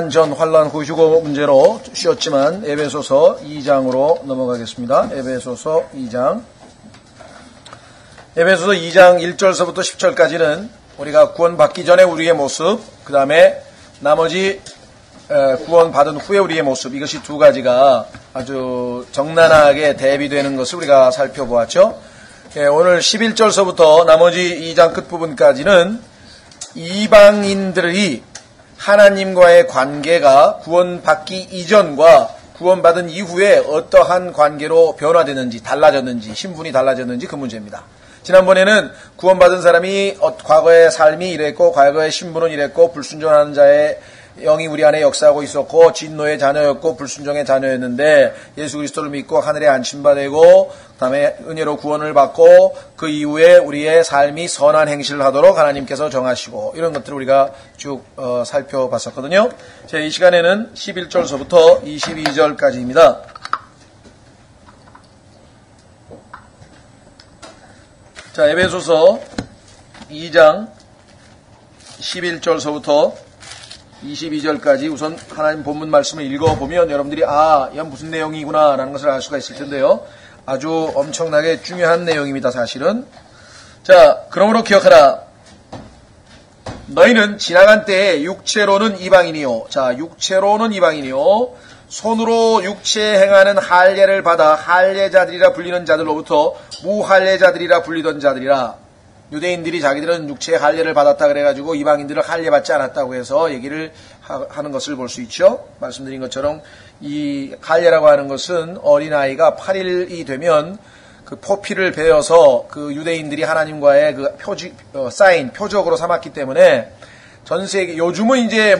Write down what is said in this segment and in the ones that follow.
전 환란 후 휴거 문제로 쉬었지만 에베소서 2장으로 넘어가겠습니다. 에베소서 2장. 에베소서 2장 1절서부터 10절까지는 우리가 구원받기 전에 우리의 모습, 그 다음에 나머지 구원받은 후에 우리의 모습, 이것이 두 가지가 아주 적나라하게 대비되는 것을 우리가 살펴보았죠. 오늘 11절서부터 나머지 2장 끝부분까지는 이방인들이 하나님과의 관계가 구원받기 이전과 구원받은 이후에 어떠한 관계로 변화되는지, 달라졌는지, 신분이 달라졌는지 그 문제입니다. 지난번에는 구원받은 사람이 과거의 삶이 이랬고, 과거의 신분은 이랬고, 불순종하는 자의 영이 우리 안에 역사하고 있었고, 진노의 자녀였고, 불순종의 자녀였는데, 예수 그리스도를 믿고 하늘에 안심받고, 그 다음에 은혜로 구원을 받고, 그 이후에 우리의 삶이 선한 행실을 하도록 하나님께서 정하시고, 이런 것들을 우리가 쭉 살펴봤었거든요. 이 시간에는 11절서부터 22절까지입니다. 자, 에베소서 2장 11절서부터 22절까지 우선 하나님 본문 말씀을 읽어보면 여러분들이 이건 무슨 내용이구나 라는 것을 알 수가 있을 텐데요. 아주 엄청나게 중요한 내용입니다, 사실은. 자, 그러므로 기억하라. 너희는 지나간 때에 육체로는 이방인이요. 자, 육체로는 이방인이요. 손으로 육체에 행하는 할례를 받아 할례자들이라 불리는 자들로부터 무할례자들이라 불리던 자들이라. 유대인들이 자기들은 육체의 할례를 받았다 그래가지고 이방인들을 할례받지 않았다고 해서 얘기를 하는 것을 볼 수 있죠. 말씀드린 것처럼 이 할례라고 하는 것은 어린아이가 8일이 되면 그 포피를 베어서 그 유대인들이 하나님과의 그 표적으로 삼았기 때문에 전 세계, 요즘은 이제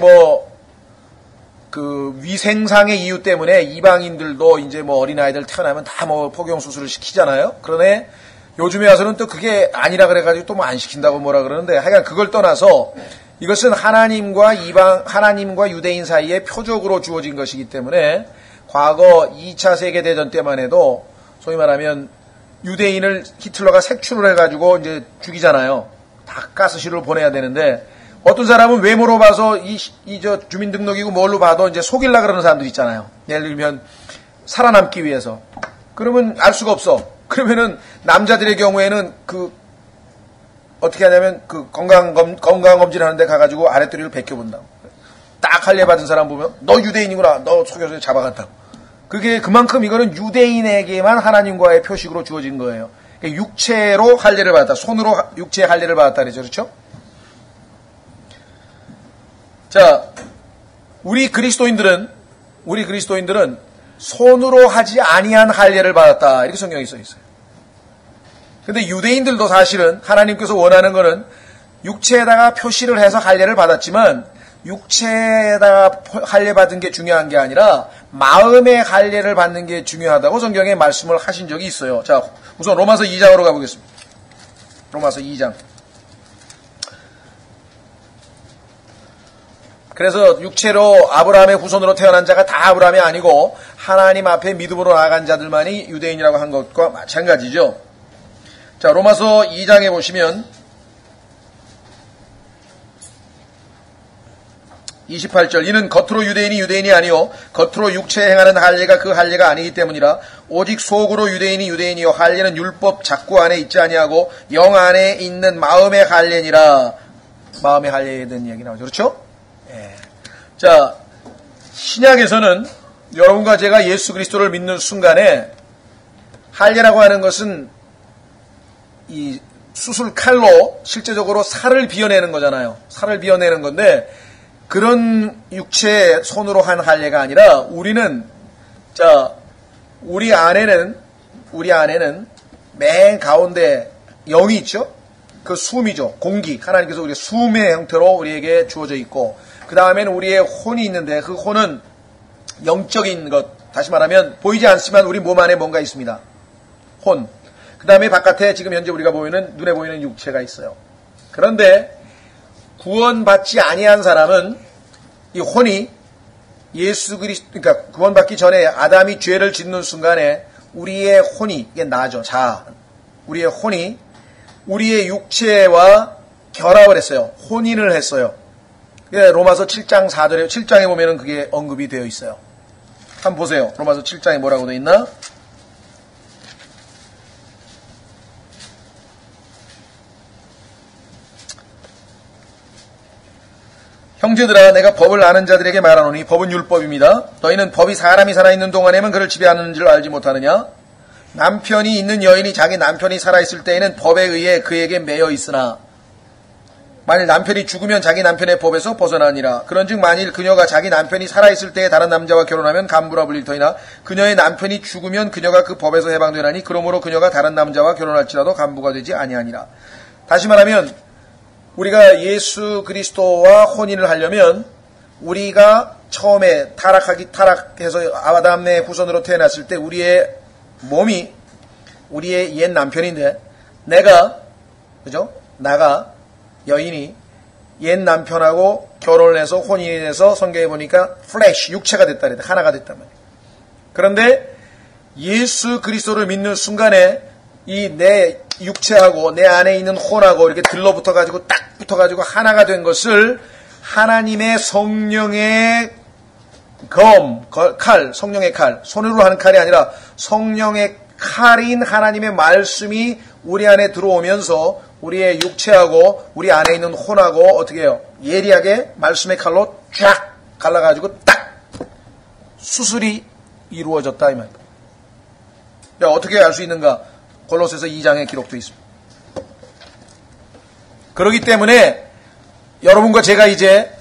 그 위생상의 이유 때문에 이방인들도 이제 어린아이들 태어나면 다 포경수술을 시키잖아요. 그러네 요즘에 와서는 또 그게 아니라 그래가지고 또 안 시킨다고 뭐라 그러는데, 하여간 그걸 떠나서 이것은 하나님과 유대인 사이에 표적으로 주어진 것이기 때문에 과거 2차 세계대전 때만 해도 소위 말하면 유대인을 히틀러가 색출을 해가지고 이제 죽이잖아요. 다 가스실로 보내야 되는데, 어떤 사람은 외모로 봐서 저 주민등록이고 뭘로 봐도 이제 속이려고 그러는 사람들 있잖아요. 예를 들면 살아남기 위해서. 그러면 알 수가 없어. 그러면은 남자들의 경우에는 어떻게 하냐면 건강검진 하는데 가가지고 아랫도리를 벗겨본다고. 딱 할례 받은 사람 보면 너 유대인이구나. 너 속여서 잡아갔다고. 그게 그만큼 이거는 유대인에게만 하나님과의 표식으로 주어진 거예요. 육체로 할례를 받았다. 손으로 육체의 할례를 받았다 그러죠. 그렇죠? 자, 우리 그리스도인들은 손으로 하지 아니한 할례를 받았다. 이렇게 성경에 써 있어요. 근데 유대인들도 사실은 하나님께서 원하는 거는 육체에다가 표시를 해서 할례를 받았지만, 육체에다가 할례 받은 게 중요한 게 아니라 마음의 할례를 받는 게 중요하다고 성경에 말씀을 하신 적이 있어요. 자, 우선 로마서 2장으로 가보겠습니다. 로마서 2장. 그래서 육체로 아브라함의 후손으로 태어난 자가 다 아브라함이 아니고 하나님 앞에 믿음으로 나아간 자들만이 유대인이라고 한 것과 마찬가지죠. 자, 로마서 2장에 보시면 28절, 이는 겉으로 유대인이 아니요 겉으로 육체에 행하는 할례가 그 할례가 아니기 때문이라. 오직 속으로 유대인이요 할례는 율법 작구 안에 있지 아니하고 영 안에 있는 마음의 할례니라. 마음의 할례에 대한 이야기 나오죠. 그렇죠? 자, 신약에서는 여러분과 제가 예수 그리스도를 믿는 순간에 할례라고 하는 것은 이 수술 칼로 실제적으로 살을 비워내는 거잖아요. 살을 비워내는 건데, 그런 육체의 손으로 한 할례가 아니라 우리 안에는 맨 가운데 영이 있죠? 그 숨이죠. 공기. 하나님께서 우리의 숨의 형태로 우리에게 주어져 있고, 그 다음에는 우리의 혼이 있는데, 그 혼은 영적인 것, 다시 말하면 보이지 않지만 우리 몸 안에 뭔가 있습니다. 혼. 그 다음에 바깥에 지금 현재 우리가 눈에 보이는 육체가 있어요. 그런데 구원받지 아니한 사람은 이 혼이 그러니까 구원받기 전에 아담이 죄를 짓는 순간에 우리의 혼이, 이게 나죠. 우리의 혼이 우리의 육체와 결합을 했어요. 혼인을 했어요. 예, 로마서 7장 4절에 7장에 보면은 그게 언급이 되어 있어요. 한번 보세요. 로마서 7장에 뭐라고 되어 있나? 형제들아 내가 법을 아는 자들에게 말하노니 법은 율법입니다. 너희는 법이 사람이 살아있는 동안에만 그를 지배하는 줄 알지 못하느냐? 남편이 있는 여인이 자기 남편이 살아있을 때에는 법에 의해 그에게 매여 있으나 만일 남편이 죽으면 자기 남편의 법에서 벗어나니라. 그런즉 만일 그녀가 자기 남편이 살아있을 때에 다른 남자와 결혼하면 간부라 불릴 터이나 그녀의 남편이 죽으면 그녀가 그 법에서 해방되나니 그러므로 그녀가 다른 남자와 결혼할지라도 간부가 되지 아니하니라. 다시 말하면 우리가 예수 그리스도와 혼인을 하려면 우리가 처음에 타락해서 아담의 후손으로 태어났을 때 우리의 몸이 우리의 옛 남편인데 나가 여인이 옛 남편하고 결혼을 해서 혼인이 돼서 성경에 보니까 플래시 육체가 됐다 그랬다. 하나가 됐단 말이에요. 그런데 예수 그리스도를 믿는 순간에 이 내 육체하고 내 안에 있는 혼하고 이렇게 들러붙어가지고 딱 붙어가지고 하나가 된 것을 하나님의 성령의 성령의 칼, 손으로 하는 칼이 아니라 성령의 칼인 하나님의 말씀이 우리 안에 들어오면서 우리의 육체하고 우리 안에 있는 혼하고 어떻게 해요? 예리하게 말씀의 칼로 쫙 갈라가지고 딱 수술이 이루어졌다 이 말이에요. 어떻게 알 수 있는가? 골로새서 2장에 기록되어 있습니다. 그렇기 때문에 여러분과 제가 이제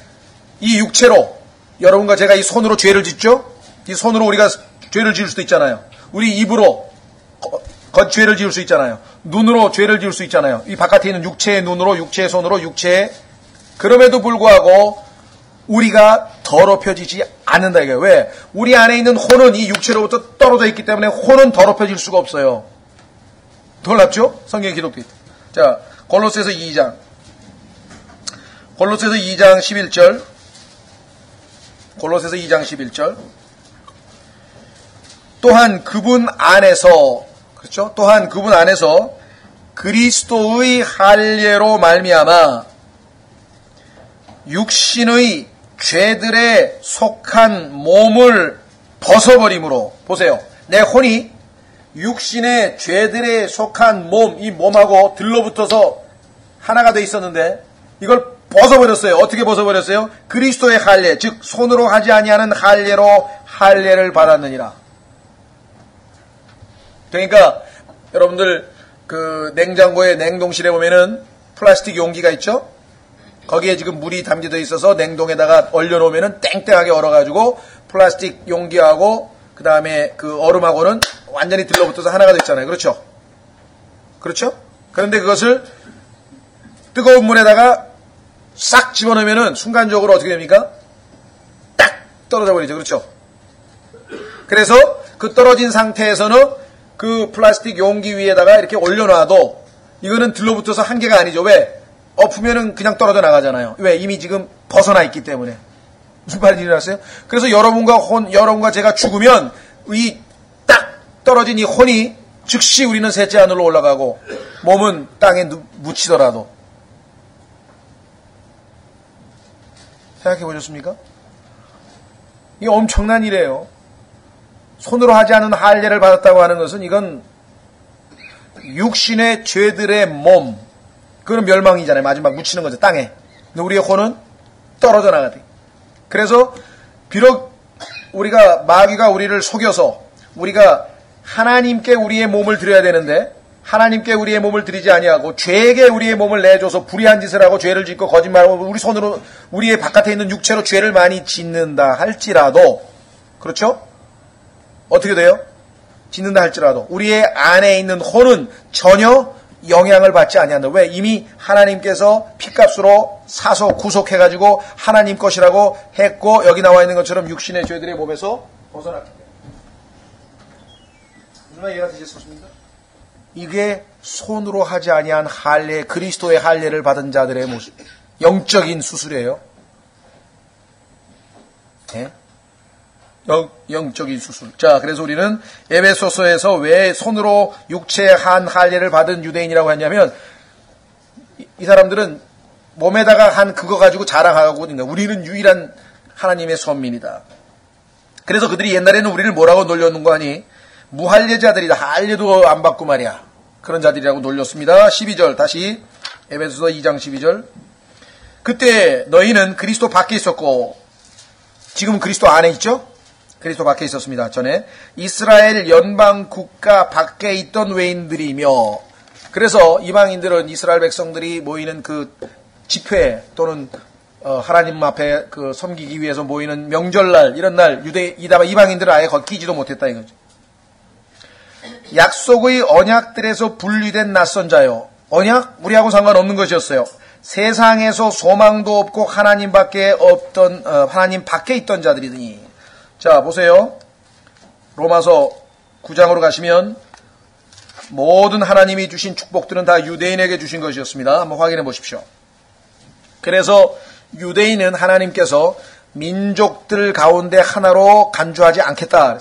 이 육체로 여러분과 제가 이 손으로 죄를 짓죠? 이 손으로 우리가 죄를 지을 수도 있잖아요. 우리 입으로 죄를 지을 수 있잖아요. 눈으로 죄를 지을 수 있잖아요. 이 바깥에 있는 육체의 눈으로, 육체의 손으로, 그럼에도 불구하고 우리가 더럽혀지지 않는다 이거예요. 왜? 우리 안에 있는 혼은 이 육체로부터 떨어져 있기 때문에 혼은 더럽혀질 수가 없어요. 놀랍죠? 성경에 기록되어 있다. 자, 골로새서 2장 11절. 골로새서 2장 11절. 또한 그분 안에서, 그렇죠? 또한 그분 안에서 그리스도의 할례로 말미암아 육신의 죄들에 속한 몸을 벗어버림으로, 보세요. 내 혼이 육신의 죄들에 속한 몸, 이 몸하고 들러붙어서 하나가 돼 있었는데 이걸 벗어버렸어요. 어떻게 벗어버렸어요? 그리스도의 할례, 즉 손으로 하지 아니하는 할례로 할례를 받았느니라. 그러니까 여러분들 그 냉장고에 냉동실에 보면은 플라스틱 용기가 있죠? 거기에 지금 물이 담겨져 있어서 냉동에다가 얼려놓으면은 땡땡하게 얼어가지고 플라스틱 용기하고 그 다음에 그 얼음하고는 완전히 들러붙어서 하나가 됐잖아요. 그렇죠? 그렇죠? 그런데 그것을 뜨거운 물에다가 싹 집어넣으면은 순간적으로 어떻게 됩니까? 딱 떨어져 버리죠. 그렇죠? 그래서 그 떨어진 상태에서는 그 플라스틱 용기 위에다가 이렇게 올려놔도 이거는 들러붙어서 한 개가 아니죠. 왜? 엎으면은 그냥 떨어져 나가잖아요. 왜? 이미 지금 벗어나 있기 때문에. 무슨 말인지 알았어요? 그래서 여러분과 제가 죽으면 이 딱 떨어진 이 혼이 즉시 우리는 셋째 하늘로 올라가고 몸은 땅에 묻히더라도. 생각해 보셨습니까? 이게 엄청난 일이에요. 손으로 하지 않은 할례를 받았다고 하는 것은 이건 육신의 죄들의 몸, 그건 멸망이잖아요. 마지막 묻히는 거죠. 땅에. 근데 우리의 혼은 떨어져 나가야 돼. 그래서 비록 우리가 마귀가 우리를 속여서 우리가 하나님께 우리의 몸을 드려야 되는데 하나님께 우리의 몸을 드리지 아니하고 죄에게 우리의 몸을 내줘서 불의한 짓을 하고 죄를 짓고 거짓말하고 우리 손으로 우리의 바깥에 있는 육체로 죄를 많이 짓는다 할지라도, 그렇죠? 어떻게 돼요? 짓는다 할지라도 우리의 안에 있는 혼은 전혀 영향을 받지 아니한다. 왜? 이미 하나님께서 피값으로 사서 구속해가지고 하나님 것이라고 했고 여기 나와 있는 것처럼 육신의 죄들의 몸에서 벗어났기 때문에. 무슨 말 이해가 되셨습니까? 이게 손으로 하지 아니한 할례, 그리스도의 할례를 받은 자들의 모습, 영적인 수술이에요. 네? 영적인 수술. 자, 그래서 우리는 에베소서에서 왜 손으로 육체의 한 할례를 받은 유대인이라고 했냐면 이 사람들은 몸에다가 한 그거 가지고 자랑하고 있는 거야. 우리는 유일한 하나님의 선민이다. 그래서 그들이 옛날에는 우리를 뭐라고 놀렸는 거 아니? 무할례자들이다. 할례도 안 받고 말이야. 그런 자들이라고 놀렸습니다. 12절 다시 에베소서 2장 12절. 그때 너희는 그리스도 밖에 있었고 지금은 그리스도 안에 있죠? 그리스도 밖에 있었습니다. 전에 이스라엘 연방 국가 밖에 있던 외인들이며, 그래서 이방인들은 이스라엘 백성들이 모이는 그 집회 또는 하나님 앞에 그 섬기기 위해서 모이는 명절날 이런 날 이방인들은 아예 거기 끼지도 못했다 이거죠. 약속의 언약들에서 분리된 낯선 자요. 언약 우리하고 상관없는 것이었어요. 세상에서 소망도 없고 하나님 밖에 있던 자들이더니. 자 보세요. 로마서 9장으로 가시면 모든 하나님이 주신 축복들은 다 유대인에게 주신 것이었습니다. 한번 확인해 보십시오. 그래서 유대인은 하나님께서 민족들 가운데 하나로 간주하지 않겠다.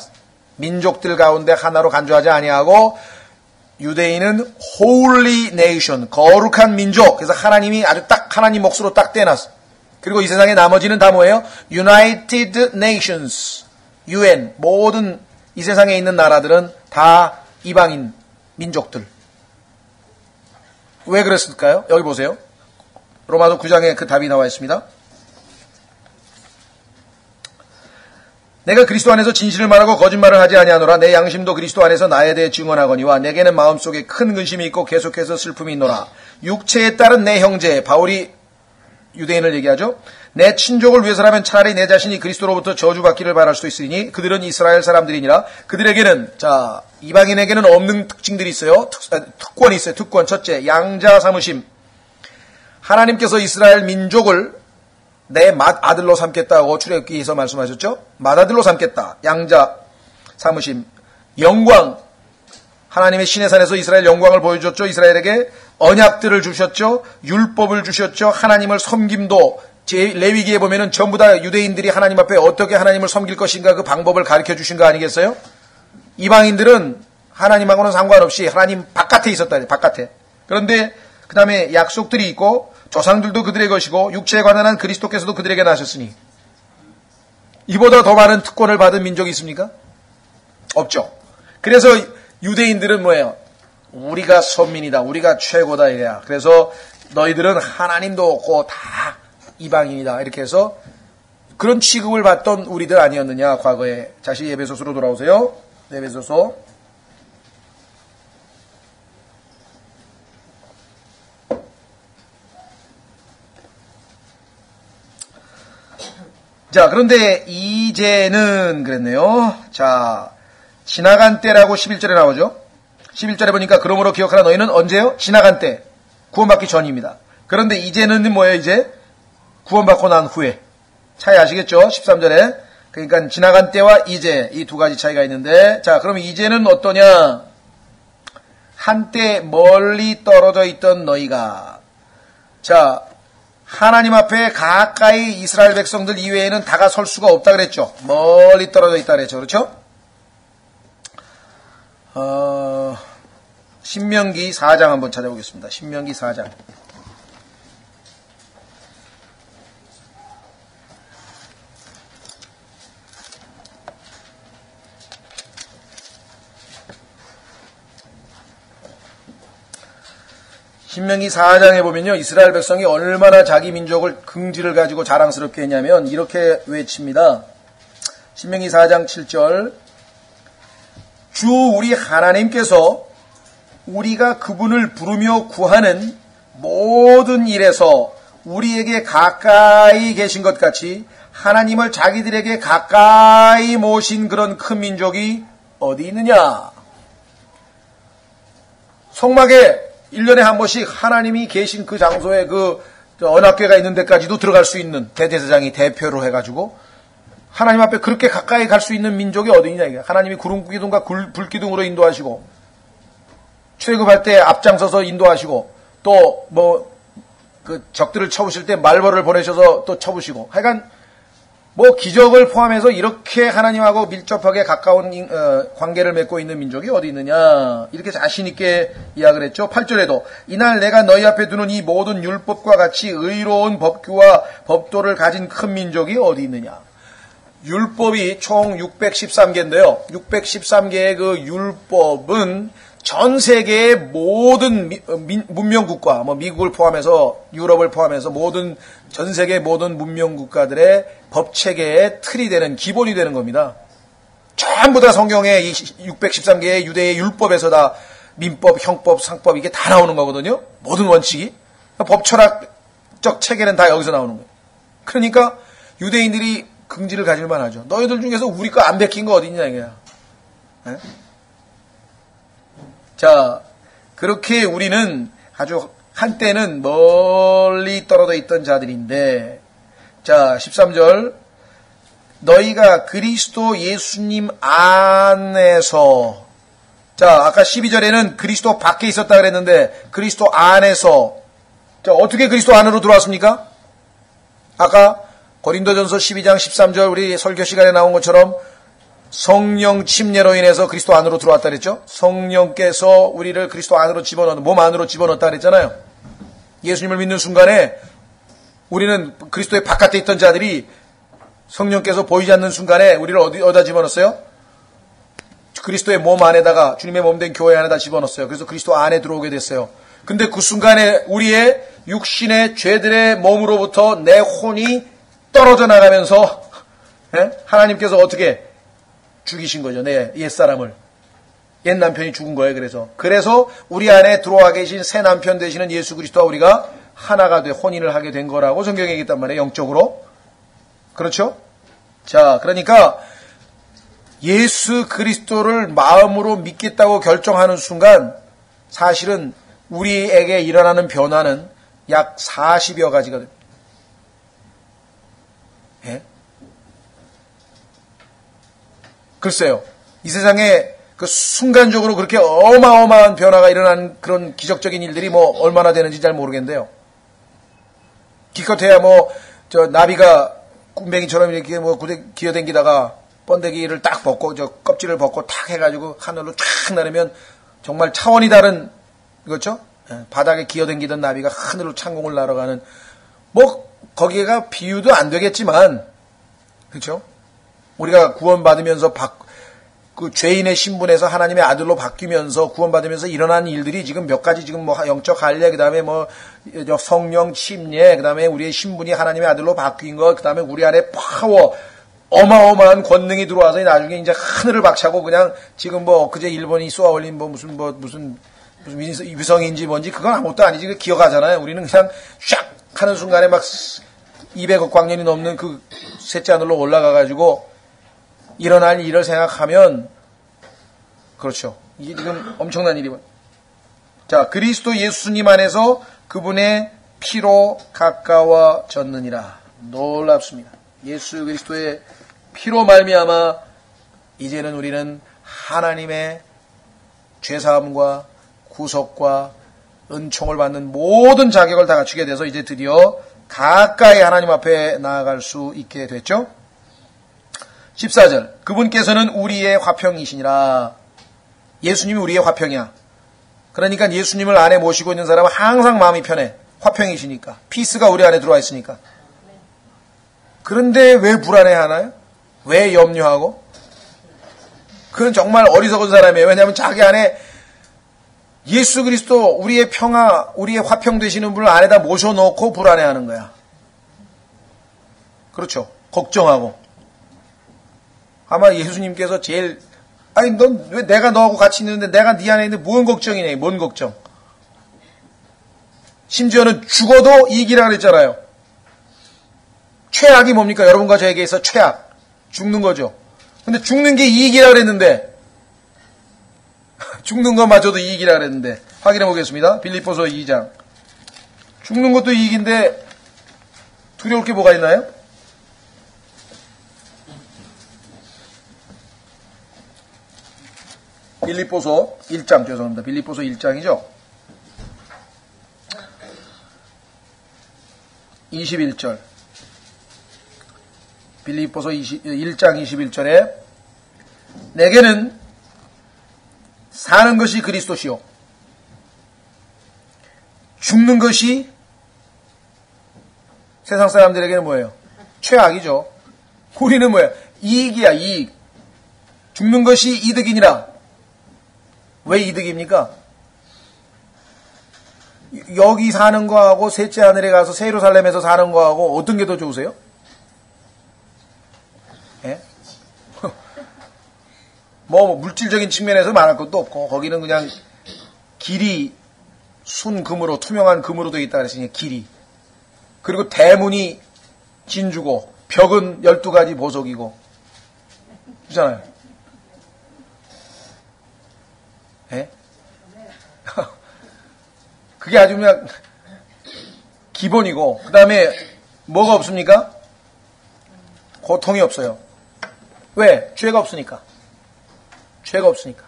민족들 가운데 하나로 간주하지 아니하고 유대인은 holy nation, 거룩한 민족. 그래서 하나님이 아주 딱 하나님 몫으로 딱 떼놨어. 그리고 이 세상의 나머지는 다 뭐예요? United Nations, UN. 모든 이 세상에 있는 나라들은 다 이방인 민족들. 왜 그랬을까요? 여기 보세요. 로마서 9장에 그 답이 나와 있습니다. 내가 그리스도 안에서 진실을 말하고 거짓말을 하지 아니하노라. 내 양심도 그리스도 안에서 나에 대해 증언하거니와 내게는 마음속에 큰 근심이 있고 계속해서 슬픔이 있노라. 육체에 따른 내 형제, 바울이 유대인을 얘기하죠. 내 친족을 위해서라면 차라리 내 자신이 그리스도로부터 저주받기를 바랄 수도 있으니 그들은 이스라엘 사람들이니라. 그들에게는, 자, 이방인에게는 없는 특징들이 있어요. 특권이 있어요. 특권. 첫째, 양자 삼으심. 하나님께서 이스라엘 민족을 내 맏아들로 삼겠다고 출애굽기에서 말씀하셨죠. 맏아들로 삼겠다. 양자 삼으심. 영광. 하나님의 신의 산에서 이스라엘 영광을 보여줬죠. 이스라엘에게 언약들을 주셨죠. 율법을 주셨죠. 하나님을 섬김도 레위기에 보면은 전부 다 유대인들이 하나님 앞에 어떻게 하나님을 섬길 것인가 그 방법을 가르쳐 주신 거 아니겠어요? 이방인들은 하나님하고는 상관없이 하나님 바깥에 있었다. 바깥에. 그런데 그 다음에 약속들이 있고 조상들도 그들의 것이고 육체에 관한 그리스도께서도 그들에게 나셨으니 이보다 더 많은 특권을 받은 민족이 있습니까? 없죠. 그래서 유대인들은 뭐예요? 우리가 선민이다. 우리가 최고다. 이래야. 그래서 너희들은 하나님도 없고 다 이방인이다. 이렇게 해서 그런 취급을 받던 우리들 아니었느냐. 과거에. 다시 에베소서로 돌아오세요. 에베소서. 자, 그런데 이제는 그랬네요. 자, 지나간 때라고 11절에 나오죠. 11절에 보니까 그러므로 기억하라 너희는 언제요? 지나간 때. 구원받기 전입니다. 그런데 이제는 뭐예요? 이제 구원받고 난 후에. 차이 아시겠죠? 13절에. 그러니까 지나간 때와 이제 이 두 가지 차이가 있는데, 자, 그럼 이제는 어떠냐? 한때 멀리 떨어져 있던 너희가. 자, 하나님 앞에 가까이 이스라엘 백성들 이외에는 다가설 수가 없다 그랬죠. 멀리 떨어져 있다 그랬죠. 그렇죠? 신명기 4장 한번 찾아보겠습니다. 신명기 4장. 신명기 4장에 보면요. 이스라엘 백성이 얼마나 자기 민족을 긍지를 가지고 자랑스럽게 했냐면 이렇게 외칩니다. 신명기 4장 7절. 주 우리 하나님께서 우리가 그분을 부르며 구하는 모든 일에서 우리에게 가까이 계신 것 같이 하나님을 자기들에게 가까이 모신 그런 큰 민족이 어디 있느냐. 성막에 1년에 한 번씩 하나님이 계신 그 장소에 그 언약궤가 있는 데까지도 들어갈 수 있는 대제사장이 대표로 해가지고 하나님 앞에 그렇게 가까이 갈 수 있는 민족이 어디 있냐 이게. 하나님이 구름기둥과 불기둥으로 인도하시고 출애굽할 때 앞장서서 인도하시고 또 뭐 그 적들을 쳐부실 때 말벌을 보내셔서 또 쳐부시고 하여간 뭐 기적을 포함해서 이렇게 하나님하고 밀접하게 가까운 관계를 맺고 있는 민족이 어디 있느냐, 이렇게 자신 있게 이야기를 했죠. 8절에도 이날 내가 너희 앞에 두는 이 모든 율법과 같이 의로운 법규와 법도를 가진 큰 민족이 어디 있느냐. 율법이 총 613개인데요. 613개의 그 율법은 전 세계의 모든 문명국가, 뭐 미국을 포함해서 유럽을 포함해서 모든 전 세계 모든 문명국가들의 법 체계의 틀이 되는, 기본이 되는 겁니다. 전부 다 성경의 이 613개의 유대의 율법에서 다 민법, 형법, 상법 이게 다 나오는 거거든요. 모든 원칙이. 법 철학적 체계는 다 여기서 나오는 거예요. 그러니까 유대인들이 긍지를 가질만 하죠. 너희들 중에서 우리 거 안 베낀 거 어디 있냐 이거야. 네? 자, 그렇게 우리는 아주 한때는 멀리 떨어져 있던 자들인데, 자, 13절. 너희가 그리스도 예수님 안에서, 자, 아까 12절에는 그리스도 밖에 있었다 그랬는데, 그리스도 안에서, 자, 어떻게 그리스도 안으로 들어왔습니까? 아까 고린도전서 12장 13절 우리 설교 시간에 나온 것처럼 성령 침례로 인해서 그리스도 안으로 들어왔다 그랬죠? 성령께서 우리를 그리스도 안으로 집어넣는, 몸 안으로 집어넣었다 그랬잖아요. 예수님을 믿는 순간에 우리는 그리스도의 바깥에 있던 자들이 성령께서 보이지 않는 순간에 우리를 어디다 집어넣었어요? 그리스도의 몸 안에다가, 주님의 몸 된 교회 안에다 집어넣었어요. 그래서 그리스도 안에 들어오게 됐어요. 근데 그 순간에 우리의 육신의 죄들의 몸으로부터 내 혼이 떨어져 나가면서 하나님께서 어떻게 죽이신 거죠. 내 옛사람을. 옛 남편이 죽은 거예요. 그래서 우리 안에 들어와 계신 새 남편 되시는 예수 그리스도와 우리가 하나가 돼 혼인을 하게 된 거라고 성경에 얘기했단 말이에요. 영적으로. 그렇죠? 자, 그러니까 예수 그리스도를 마음으로 믿겠다고 결정하는 순간 사실은 우리에게 일어나는 변화는 약 40여 가지가 됩니다. 예? 글쎄요. 이 세상에 그 순간적으로 그렇게 어마어마한 변화가 일어나는 그런 기적적인 일들이 뭐 얼마나 되는지 잘 모르겠는데요. 기껏해야 나비가 군뱅이처럼 이렇게 기어댕기다가 번데기를 딱 벗고, 껍질을 벗고 탁 해가지고 하늘로 탁 나르면 정말 차원이 다른, 그렇죠? 바닥에 기어댕기던 나비가 하늘로 창공을 날아가는, 거기가 비유도 안 되겠지만, 그렇죠? 우리가 구원받으면서 그 죄인의 신분에서 하나님의 아들로 바뀌면서 구원받으면서 일어난 일들이 지금 몇 가지, 지금 영적 할례, 그 다음에 성령 침례, 그 다음에 우리의 신분이 하나님의 아들로 바뀐 것, 그 다음에 우리 안에 파워, 어마어마한 권능이 들어와서 나중에 이제 하늘을 박차고 그냥 지금 그제 일본이 쏘아 올린 무슨 위성인지 뭔지 그건 아무것도 아니지. 기억하잖아요. 우리는 그냥 샥 하는 순간에 막 200억 광년이 넘는 그 셋째 하늘로 올라가가지고 일어날 일을 생각하면, 그렇죠. 이게 지금 엄청난 일이거든요. 자, 그리스도 예수님 안에서 그분의 피로 가까워졌느니라. 놀랍습니다. 예수 그리스도의 피로 말미암아 이제는 우리는 하나님의 죄사함과 구속과 은총을 받는 모든 자격을 다 갖추게 돼서 이제 드디어 가까이 하나님 앞에 나아갈 수 있게 됐죠. 14절. 그분께서는 우리의 화평이시니라. 예수님이 우리의 화평이야. 그러니까 예수님을 안에 모시고 있는 사람은 항상 마음이 편해. 화평이시니까. 피스가 우리 안에 들어와 있으니까. 그런데 왜 불안해하나요? 왜 염려하고? 그건 정말 어리석은 사람이에요. 왜냐하면 자기 안에 예수 그리스도, 우리의 평화, 우리의 화평 되시는 분을 안에다 모셔놓고 불안해하는 거야. 그렇죠. 걱정하고. 아마 예수님께서 제일, 넌 왜 내가 너하고 같이 있는데 내가 네 안에 있는데 뭔 걱정이냐, 뭔 걱정. 심지어는 죽어도 이기라 그랬잖아요. 최악이 뭡니까? 여러분과 저에게 있어 최악. 죽는 거죠. 근데 죽는 게 이익이라 그랬는데, 죽는 것마저도 이익이라 그랬는데, 확인해 보겠습니다. 빌립보서 2장. 죽는 것도 이익인데 두려울 게 뭐가 있나요? 빌립보서 1장, 죄송합니다. 빌립보서 1장이죠. 21절. 빌립보서 1장 21절에 내게는 사는 것이 그리스도시요 죽는 것이 세상 사람들에게는 뭐예요? 최악이죠. 우리는 뭐예요? 이익이야, 이익. 죽는 것이 이득이니라. 왜 이득입니까? 여기 사는 거하고 셋째 하늘에 가서 새 예루살렘에서 사는 거하고 어떤 게 더 좋으세요? 예? 뭐 물질적인 측면에서 말할 것도 없고 거기는 그냥 길이 순금으로 투명한 금으로 되어 있다 그랬으니 길이. 그리고 대문이 진주고 벽은 12가지 보석이고 그렇잖아요. 예? 그게 아주 그냥 기본이고 그 다음에 뭐가 없습니까? 고통이 없어요. 왜? 죄가 없으니까. 죄가 없으니까.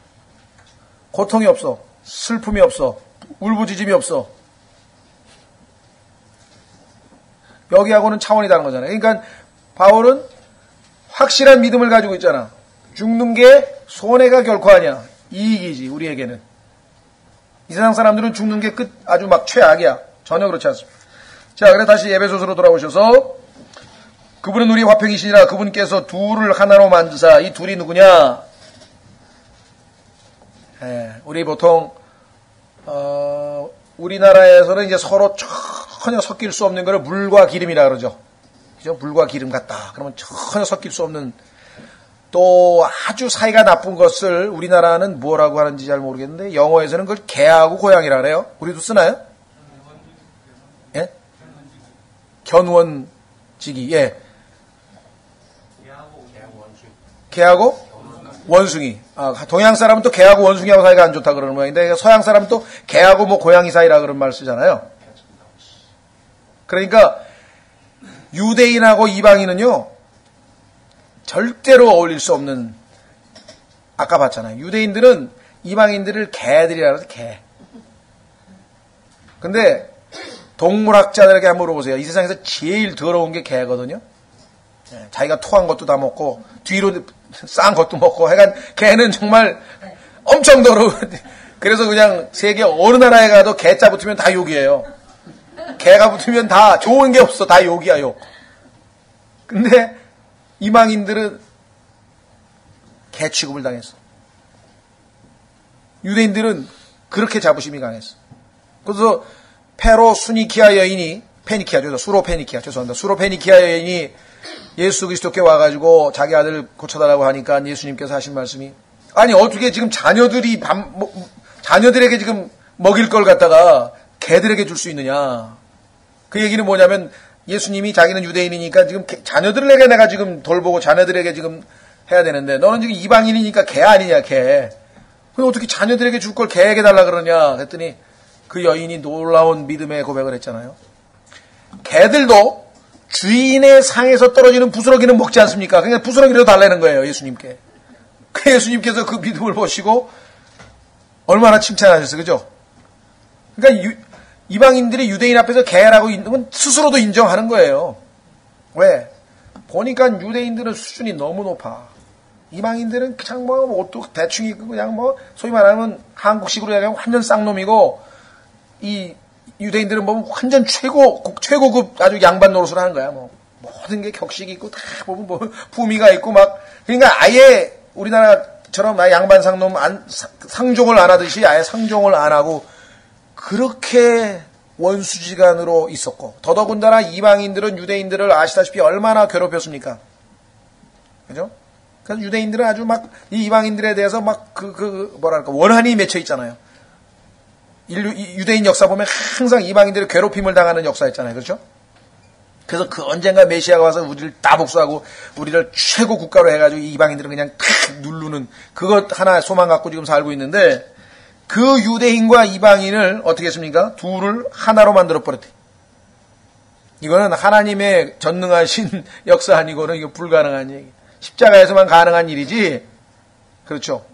고통이 없어. 슬픔이 없어. 울부짖음이 없어. 여기하고는 차원이 다른 거잖아요. 그러니까 바울은 확실한 믿음을 가지고 있잖아. 죽는 게 손해가 결코 아니야. 이익이지 우리에게는. 이 세상 사람들은 죽는 게 아주 막 최악이야. 전혀 그렇지 않습니다. 자, 그래 다시 에베소서로 돌아오셔서 그분은 우리 화평이시니라. 그분께서 둘을 하나로 만드사. 이 둘이 누구냐? 우리 보통 우리나라에서는 이제 서로 전혀 섞일 수 없는 거를 물과 기름이라 그러죠. 그죠? 물과 기름 같다. 그러면 전혀 섞일 수 없는 또 아주 사이가 나쁜 것을 우리나라는 뭐라고 하는지 잘 모르겠는데 영어에서는 그걸 개하고 고양이라 그래요. 우리도 쓰나요? 예? 견원지기. 예. 개하고 원숭이. 동양 사람은 또 개하고 원숭이하고 사이가 안 좋다 그러는 모양인데 서양 사람은 또 개하고 뭐 고양이 사이라 그런 말 쓰잖아요. 그러니까 유대인하고 이방인은요 절대로 어울릴 수 없는. 아까 봤잖아요. 유대인들은 이방인들을 개들이라 그래서 개. 근데 동물학자들에게 한번 물어보세요. 이 세상에서 제일 더러운 게 개거든요. 자기가 토한 것도 다 먹고 뒤로 싼 것도 먹고 하여간 개는 정말 엄청 더러워. 그래서 그냥 세계 어느 나라에 가도 개자 붙으면 다 욕이에요. 개가 붙으면 다 좋은 게 없어. 다 욕이야, 욕. 근데 이방인들은 개 취급을 당했어. 유대인들은 그렇게 자부심이 강했어. 그래서 페니키아 여인이 수로페니키아 여인이 예수 그리스도께 와가지고 자기 아들 고쳐달라고 하니까 예수님께서 하신 말씀이 아니 어떻게 지금 자녀들에게 지금 먹일 걸 갖다가 개들에게 줄 수 있느냐. 그 얘기는 뭐냐면 예수님이 자기는 유대인이니까 지금 자녀들에게 내가 지금 돌보고 자녀들에게 지금 해야 되는데 너는 지금 이방인이니까 개 아니냐 개. 그럼 어떻게 자녀들에게 줄 걸 개에게 달라 그러냐 했더니 그 여인이 놀라운 믿음의 고백을 했잖아요. 개들도 주인의 상에서 떨어지는 부스러기는 먹지 않습니까? 그러니까 부스러기라도 달라는 거예요, 예수님께. 그 예수님께서 그 믿음을 보시고 얼마나 칭찬하셨어요, 그죠? 그러니까 이방인들이 유대인 앞에서 개라고 있는 건 스스로도 인정하는 거예요. 왜? 보니까 유대인들은 수준이 너무 높아. 이방인들은 그냥 뭐 옷도 대충 입고 그냥 뭐 소위 말하면 한국식으로 얘기하면 완전 쌍놈이고 이 유대인들은 보면 완전 최고급 아주 양반 노릇을 하는 거야. 뭐 모든 게 격식이 있고 다 보면 뭐 품위가 있고 막 그러니까 아예 우리나라처럼 양반 상놈 상종을 안 하듯이 아예 상종을 안 하고 그렇게 원수지간으로 있었고 더더군다나 이방인들은 유대인들을 아시다시피 얼마나 괴롭혔습니까? 그죠? 그래서 유대인들은 아주 막 이 이방인들에 대해서 막 뭐랄까 원한이 맺혀 있잖아요. 유대인 역사 보면 항상 이방인들이 괴롭힘을 당하는 역사였잖아요. 그렇죠? 그래서 그 언젠가 메시아가 와서 우리를 다 복수하고 우리를 최고 국가로 해가지고 이방인들은 그냥 탁 누르는 그것 하나 소망 갖고 지금 살고 있는데 그 유대인과 이방인을 어떻게 했습니까? 둘을 하나로 만들어 버렸대. 이거는 하나님의 전능하신 역사 아니고는 이거 불가능한 얘기. 십자가에서만 가능한 일이지. 그렇죠?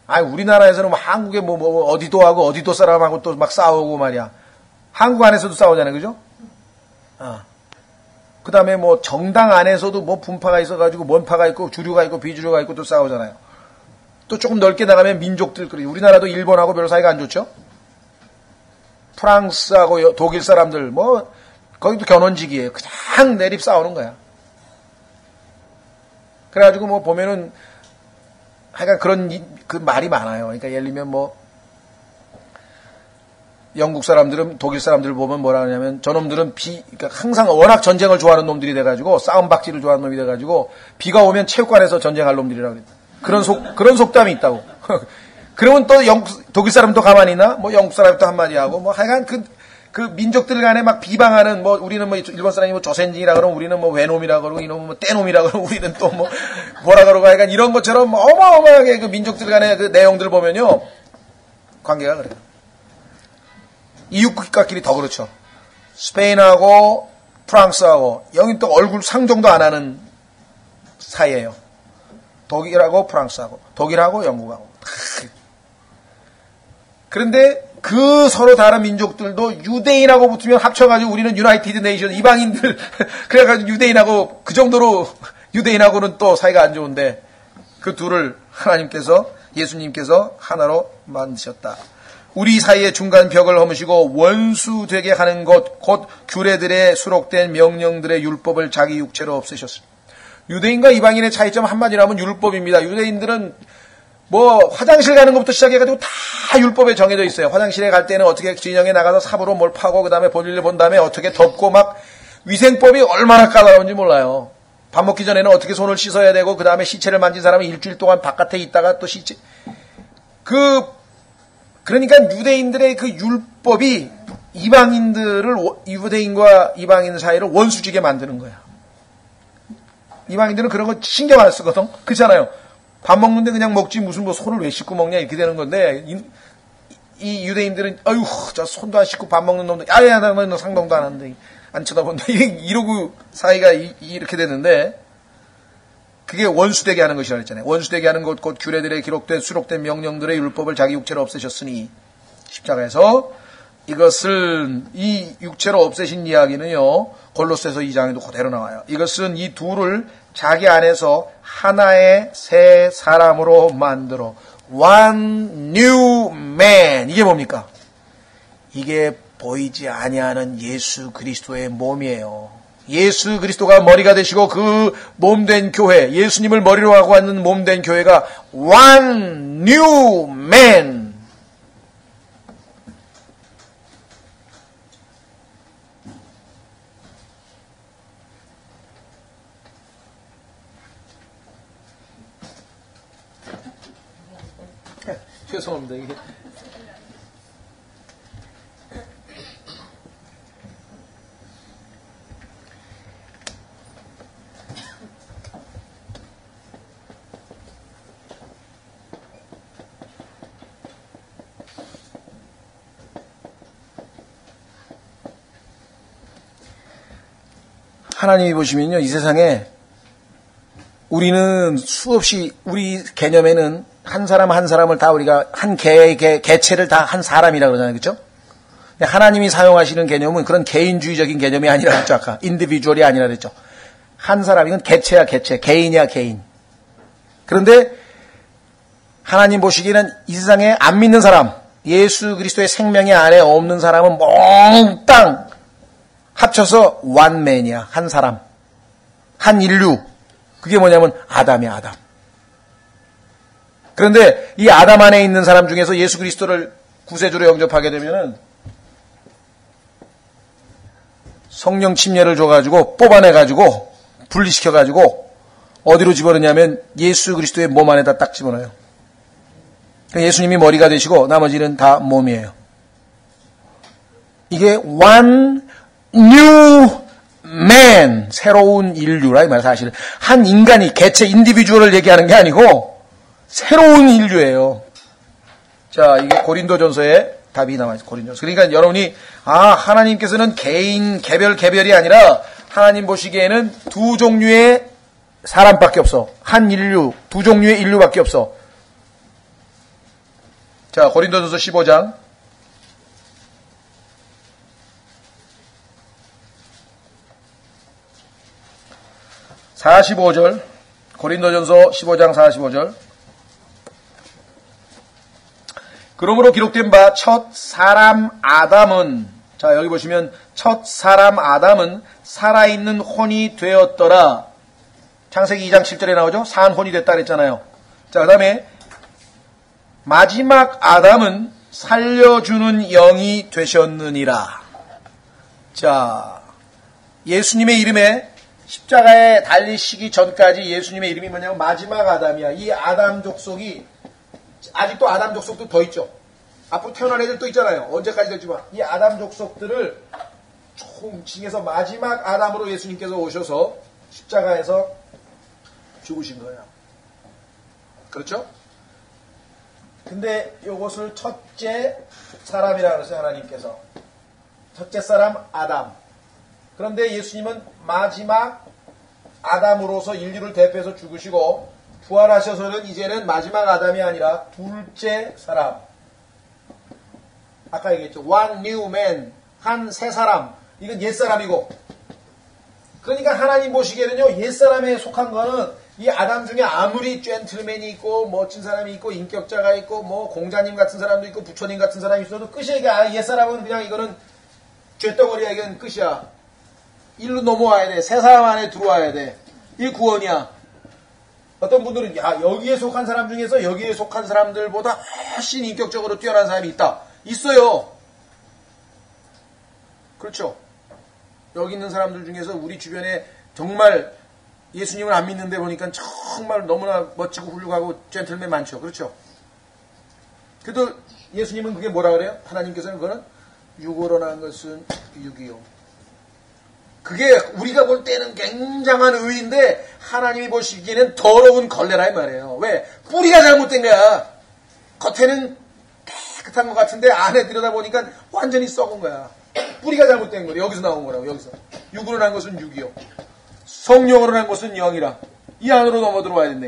우리나라에서는 뭐 한국에 뭐 어디도 하고 어디도 사람하고 또 막 싸우고 말이야. 한국 안에서도 싸우잖아요. 그죠? 그 다음에 뭐 정당 안에서도 뭐 분파가 있어가지고 원파가 있고 주류가 있고 비주류가 있고 또 싸우잖아요. 또 조금 넓게 나가면 민족들, 우리나라도 일본하고 별로 사이가 안 좋죠? 프랑스하고 독일 사람들, 뭐, 거기도 견원직이에요. 그냥 내립 싸우는 거야. 그래가지고 뭐 보면은, 하여간 그 말이 많아요. 그러니까 예를 들면 뭐, 영국 사람들은 독일 사람들을 보면 뭐라 하냐면, 저놈들은 그러니까 항상 워낙 전쟁을 좋아하는 놈들이 돼가지고, 싸움박질을 좋아하는 놈이 돼가지고, 비가 오면 체육관에서 전쟁할 놈들이라고 그랬다. 그런 속담이 있다고. 그러면 또 독일 사람도 가만히 있나? 뭐 영국 사람도 한마디 하고, 뭐 하여간 그 민족들 간에 막 비방하는, 뭐 우리는 뭐 일본 사람이 뭐 조센징이라 그러고, 우리는 뭐 외놈이라 그러고, 이놈은 뭐 떼놈이라 그러고, 우리는 또 뭐 뭐라 그러고, 하여간 이런 것처럼 어마어마하게 그 민족들 간의 그 내용들 보면요. 관계가 그래요. 이웃국가끼리 더 그렇죠. 스페인하고 프랑스하고, 여긴 또 얼굴 상종도 안 하는 사이예요. 독일하고 프랑스하고, 독일하고 영국하고. 그런데 그 서로 다른 민족들도 유대인하고 붙으면 합쳐가지고 우리는 유나이티드 네이션, 이방인들, 그래가지고 유대인하고, 그 정도로 유대인하고는 또 사이가 안 좋은데, 그 둘을 하나님께서, 예수님께서 하나로 만드셨다. 우리 사이의 중간 벽을 허무시고 원수 되게 하는 것, 곧 규례들의 수록된 명령들의 율법을 자기 육체로 없애셨습니다. 유대인과 이방인의 차이점 한마디로 하면 율법입니다. 유대인들은 뭐 화장실 가는 것부터 시작해가지고 다 율법에 정해져 있어요. 화장실에 갈 때는 어떻게 진영에 나가서 삽으로 뭘 파고 그 다음에 볼일을 본 다음에 어떻게 덮고 막 위생법이 얼마나 까다로운지 몰라요. 밥 먹기 전에는 어떻게 손을 씻어야 되고 그 다음에 시체를 만진 사람은 일주일 동안 바깥에 있다가 또 시체 그러니까 유대인들의 그 율법이 유대인과 이방인 사이를 원수지게 만드는 거야. 이방인들은 그런 거 신경 안 쓰거든. 그렇잖아요. 밥 먹는데 그냥 먹지 무슨 뭐 손을 왜 씻고 먹냐 이렇게 되는 건데 이 유대인들은 아유 저 손도 안 씻고 밥 먹는 놈들 야야 너 상동도 안 하는데 안 쳐다본다 이러고 사이가 이렇게 되는데 그게 원수되게 하는 것이라고 했잖아요. 원수되게 하는 것 곧 규례들에 기록된 수록된 명령들의 율법을 자기 육체로 없애셨으니 십자가에서 이것을 이 육체로 없애신 이야기는요. 골로새서 2장에도 그대로 나와요. 이것은 이 둘을 자기 안에서 하나의 새 사람으로 만들어 one new man. 이게 뭡니까? 이게 보이지 아니하는 예수 그리스도의 몸이에요. 예수 그리스도가 머리가 되시고 그 몸된 교회, 예수님을 머리로 하고 있는 몸된 교회가 one new man. 죄송합니다. 이게. 하나님이 보시면요, 이 세상에 우리는 수없이 우리 개념에는 한 사람 한 사람을 다 우리가 한 개체를 다 한 사람이라고 그러잖아요. 그렇죠? 하나님이 사용하시는 개념은 그런 개인주의적인 개념이 아니라 그랬죠. 아까 인디비주얼이 아니라 그랬죠. 한 사람 이건 개체야 개체, 개인이야 개인. 그런데 하나님 보시기에는 이 세상에 안 믿는 사람, 예수 그리스도의 생명이 안에 없는 사람은 몽땅 합쳐서 원맨이야. 한 사람, 한 인류. 그게 뭐냐면 아담이야, 아담. 그런데 이 아담 안에 있는 사람 중에서 예수 그리스도를 구세주로 영접하게 되면은 성령 침례를 줘가지고 뽑아내가지고 분리시켜가지고 어디로 집어넣냐면 예수 그리스도의 몸 안에다 딱 집어넣어요. 예수님이 머리가 되시고 나머지는 다 몸이에요. 이게 one new man, 새로운 인류라 이 말 사실은 한 인간이 개체 인디비주얼을 얘기하는 게 아니고 새로운 인류예요. 자, 이게 고린도전서에 답이 나와 있어요. 고린도전서. 그러니까 여러분이 하나님께서는 개인 개별이 아니라 하나님 보시기에는 두 종류의 사람밖에 없어. 한 인류, 두 종류의 인류밖에 없어. 자, 고린도전서 15장. 45절, 고린도전서 15장 45절. 그러므로 기록된 바 첫 사람 아담은, 자 여기 보시면 첫 사람 아담은 살아있는 혼이 되었더라. 창세기 2장 7절에 나오죠. 산 혼이 됐다 그랬잖아요. 자, 그 다음에 마지막 아담은 살려주는 영이 되셨느니라. 자, 예수님의 이름에 십자가에 달리시기 전까지 예수님의 이름이 뭐냐면 마지막 아담이야. 이 아담 족속이 아직도 아담 족속도 더 있죠. 앞으로 태어날 애들 또 있잖아요. 언제까지 될지만 이 아담 족속들을 총 징해서 마지막 아담으로 예수님께서 오셔서 십자가에서 죽으신 거예요. 그렇죠? 근데 이것을 첫째 사람이라고 그랬어요. 하나님께서 첫째 사람 아담. 그런데 예수님은 마지막 아담으로서 인류를 대표해서 죽으시고 부활하셔서는 이제는 마지막 아담이 아니라 둘째 사람. 아까 얘기했죠. One new man. 한 새 사람. 이건 옛사람이고. 그러니까 하나님 보시기에는요. 옛사람에 속한 거는 이 아담 중에 아무리 젠틀맨이 있고 멋진 사람이 있고 인격자가 있고 뭐 공자님 같은 사람도 있고 부처님 같은 사람이 있어도 끝이야. 이게 옛사람은 그냥 이거는 쇳덩어리야. 이건 끝이야. 일로 넘어와야 돼. 새 사람 안에 들어와야 돼. 이게 구원이야. 어떤 분들은 야 여기에 속한 사람 중에서 여기에 속한 사람들보다 훨씬 인격적으로 뛰어난 사람이 있다. 있어요. 그렇죠. 여기 있는 사람들 중에서 우리 주변에 정말 예수님을 안 믿는데 보니까 정말 너무나 멋지고 훌륭하고 젠틀맨 많죠. 그렇죠. 그래도 예수님은 그게 뭐라 그래요? 하나님께서는 그거는 육으로 난 것은 육이요. 그게 우리가 볼 때는 굉장한 의인데 하나님이 보시기에는 더러운 걸레라 이 말이에요. 왜? 뿌리가 잘못된 거야. 겉에는 깨끗한 것 같은데 안에 들여다보니까 완전히 썩은 거야. 뿌리가 잘못된 거예요. 여기서 나온 거라고. 여기서. 육으로 난 것은 육이요. 성령으로 난 것은 영이라. 이 안으로 넘어 들어와야 된다.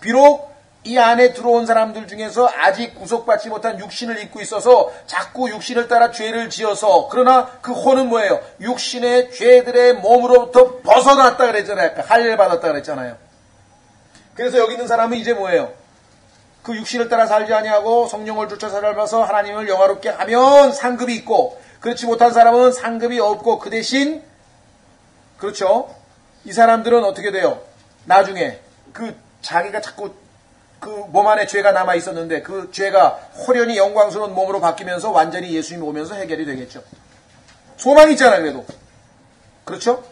비록 이 안에 들어온 사람들 중에서 아직 구속받지 못한 육신을 입고 있어서 자꾸 육신을 따라 죄를 지어서 그러나 그 혼은 뭐예요? 육신의 죄들의 몸으로부터 벗어났다 그랬잖아요. 할례 받았다 그랬잖아요. 그래서 여기 있는 사람은 이제 뭐예요? 그 육신을 따라 살지 아니하고 성령을 쫓아 살아서 하나님을 영화롭게 하면 상급이 있고 그렇지 못한 사람은 상급이 없고 그 대신 그렇죠? 이 사람들은 어떻게 돼요? 나중에 그 자기가 자꾸 그 몸 안에 죄가 남아 있었는데 그 죄가 호련히 영광스러운 몸으로 바뀌면서 완전히 예수님이 오면서 해결이 되겠죠. 소망이 있잖아요. 그래도. 그렇죠?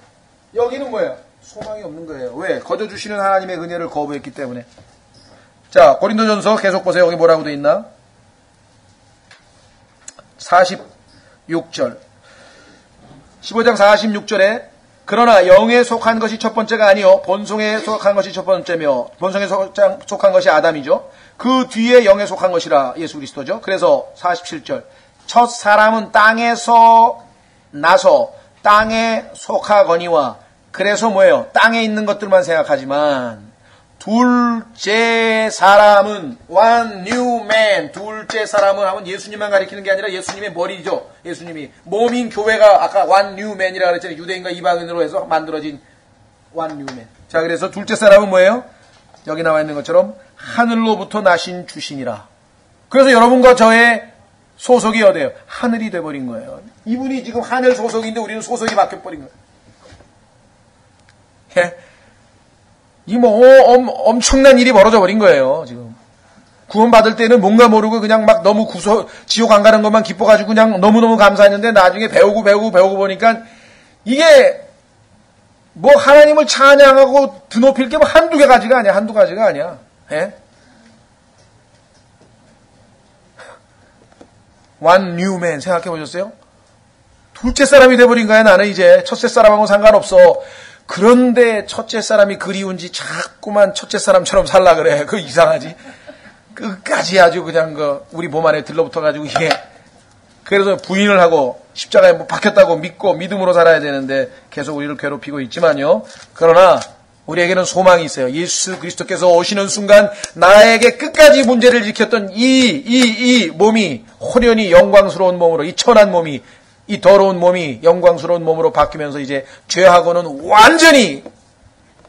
여기는 뭐예요? 소망이 없는 거예요. 왜? 거저 주시는 하나님의 은혜를 거부했기 때문에. 자, 고린도전서 계속 보세요. 여기 뭐라고 돼 있나? 46절. 15장 46절에 그러나 영에 속한 것이 첫 번째가 아니요 본성에 속한 것이 첫 번째며 본성에 속한 것이 아담이죠. 그 뒤에 영에 속한 것이라 예수 그리스도죠. 그래서 47절 첫 사람은 땅에서 나서 땅에 속하거니와 그래서 뭐예요? 땅에 있는 것들만 생각하지만 둘째 사람은 one new man 둘째 사람은 하면 예수님만 가리키는 게 아니라 예수님의 머리죠. 예수님이 몸인 교회가 아까 one new man이라고 그랬잖아요. 유대인과 이방인으로 해서 만들어진 one new man. 자, 그래서 둘째 사람은 뭐예요? 여기 나와 있는 것처럼 하늘로부터 나신 주신이라. 그래서 여러분과 저의 소속이 어디예요? 하늘이 돼버린 거예요. 이분이 지금 하늘 소속인데 우리는 소속이 바뀌어버린 거예요. 예? 이 엄청난 일이 벌어져 버린 거예요, 지금. 구원받을 때는 뭔가 모르고 그냥 막 너무 지옥 안 가는 것만 기뻐가지고 그냥 너무너무 감사했는데 나중에 배우고 보니까 이게 뭐 하나님을 찬양하고 드높일 게 뭐 한두 가지가 아니야. 예? One new man 생각해 보셨어요? 둘째 사람이 돼버린 거야, 나는 이제. 첫째 사람하고 상관없어. 그런데 첫째 사람이 그리운지 자꾸만 첫째 사람처럼 살라 그래. 그 이상하지. 끝까지 아주 그냥 우리 몸 안에 들러붙어가지고 이게. 그래서 부인을 하고 십자가에 뭐 박혔다고 믿고 믿음으로 살아야 되는데 계속 우리를 괴롭히고 있지만요. 그러나 우리에게는 소망이 있어요. 예수 그리스도께서 오시는 순간 나에게 끝까지 문제를 지켰던 이 몸이 호련히 영광스러운 몸으로 이 천한 몸이 이 더러운 몸이 영광스러운 몸으로 바뀌면서 이제 죄하고는 완전히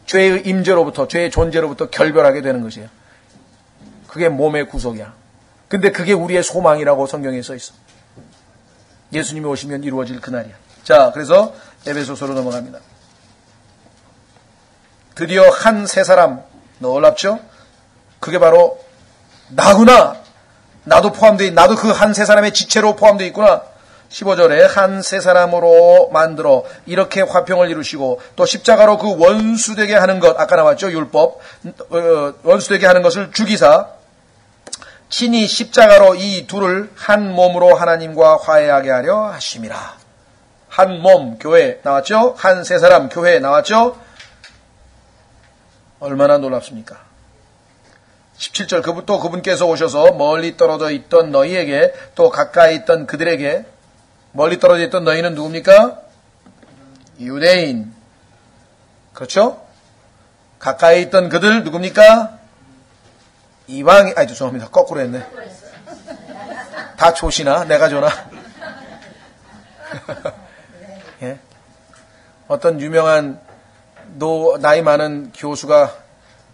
죄의 임재로부터, 죄의 존재로부터 결별하게 되는 것이에요. 그게 몸의 구속이야. 근데 그게 우리의 소망이라고 성경에 써 있어. 예수님이 오시면 이루어질 그날이야. 자, 그래서 에베소서로 넘어갑니다. 드디어 한 세 사람, 놀랍죠? 그게 바로 나구나. 나도 그 한 세 사람의 지체로 포함되어 있구나. 15절에 한 세 사람으로 만들어 이렇게 화평을 이루시고 또 십자가로 그 원수되게 하는 것, 아까 나왔죠? 율법. 원수되게 하는 것을 죽이사 친히 십자가로 이 둘을 한 몸으로 하나님과 화해하게 하려 하심이라. 한 몸, 교회 나왔죠? 한 세 사람, 교회 나왔죠? 얼마나 놀랍습니까? 17절, 또 그분께서 오셔서 멀리 떨어져 있던 너희에게 또 가까이 있던 그들에게, 멀리 떨어져 있던 너희는 누굽니까? 유대인. 그렇죠? 가까이 있던 그들 누굽니까? 죄송합니다. 거꾸로 했네. 다 조시나? 내가 조나? 예? 어떤 유명한 나이 많은 교수가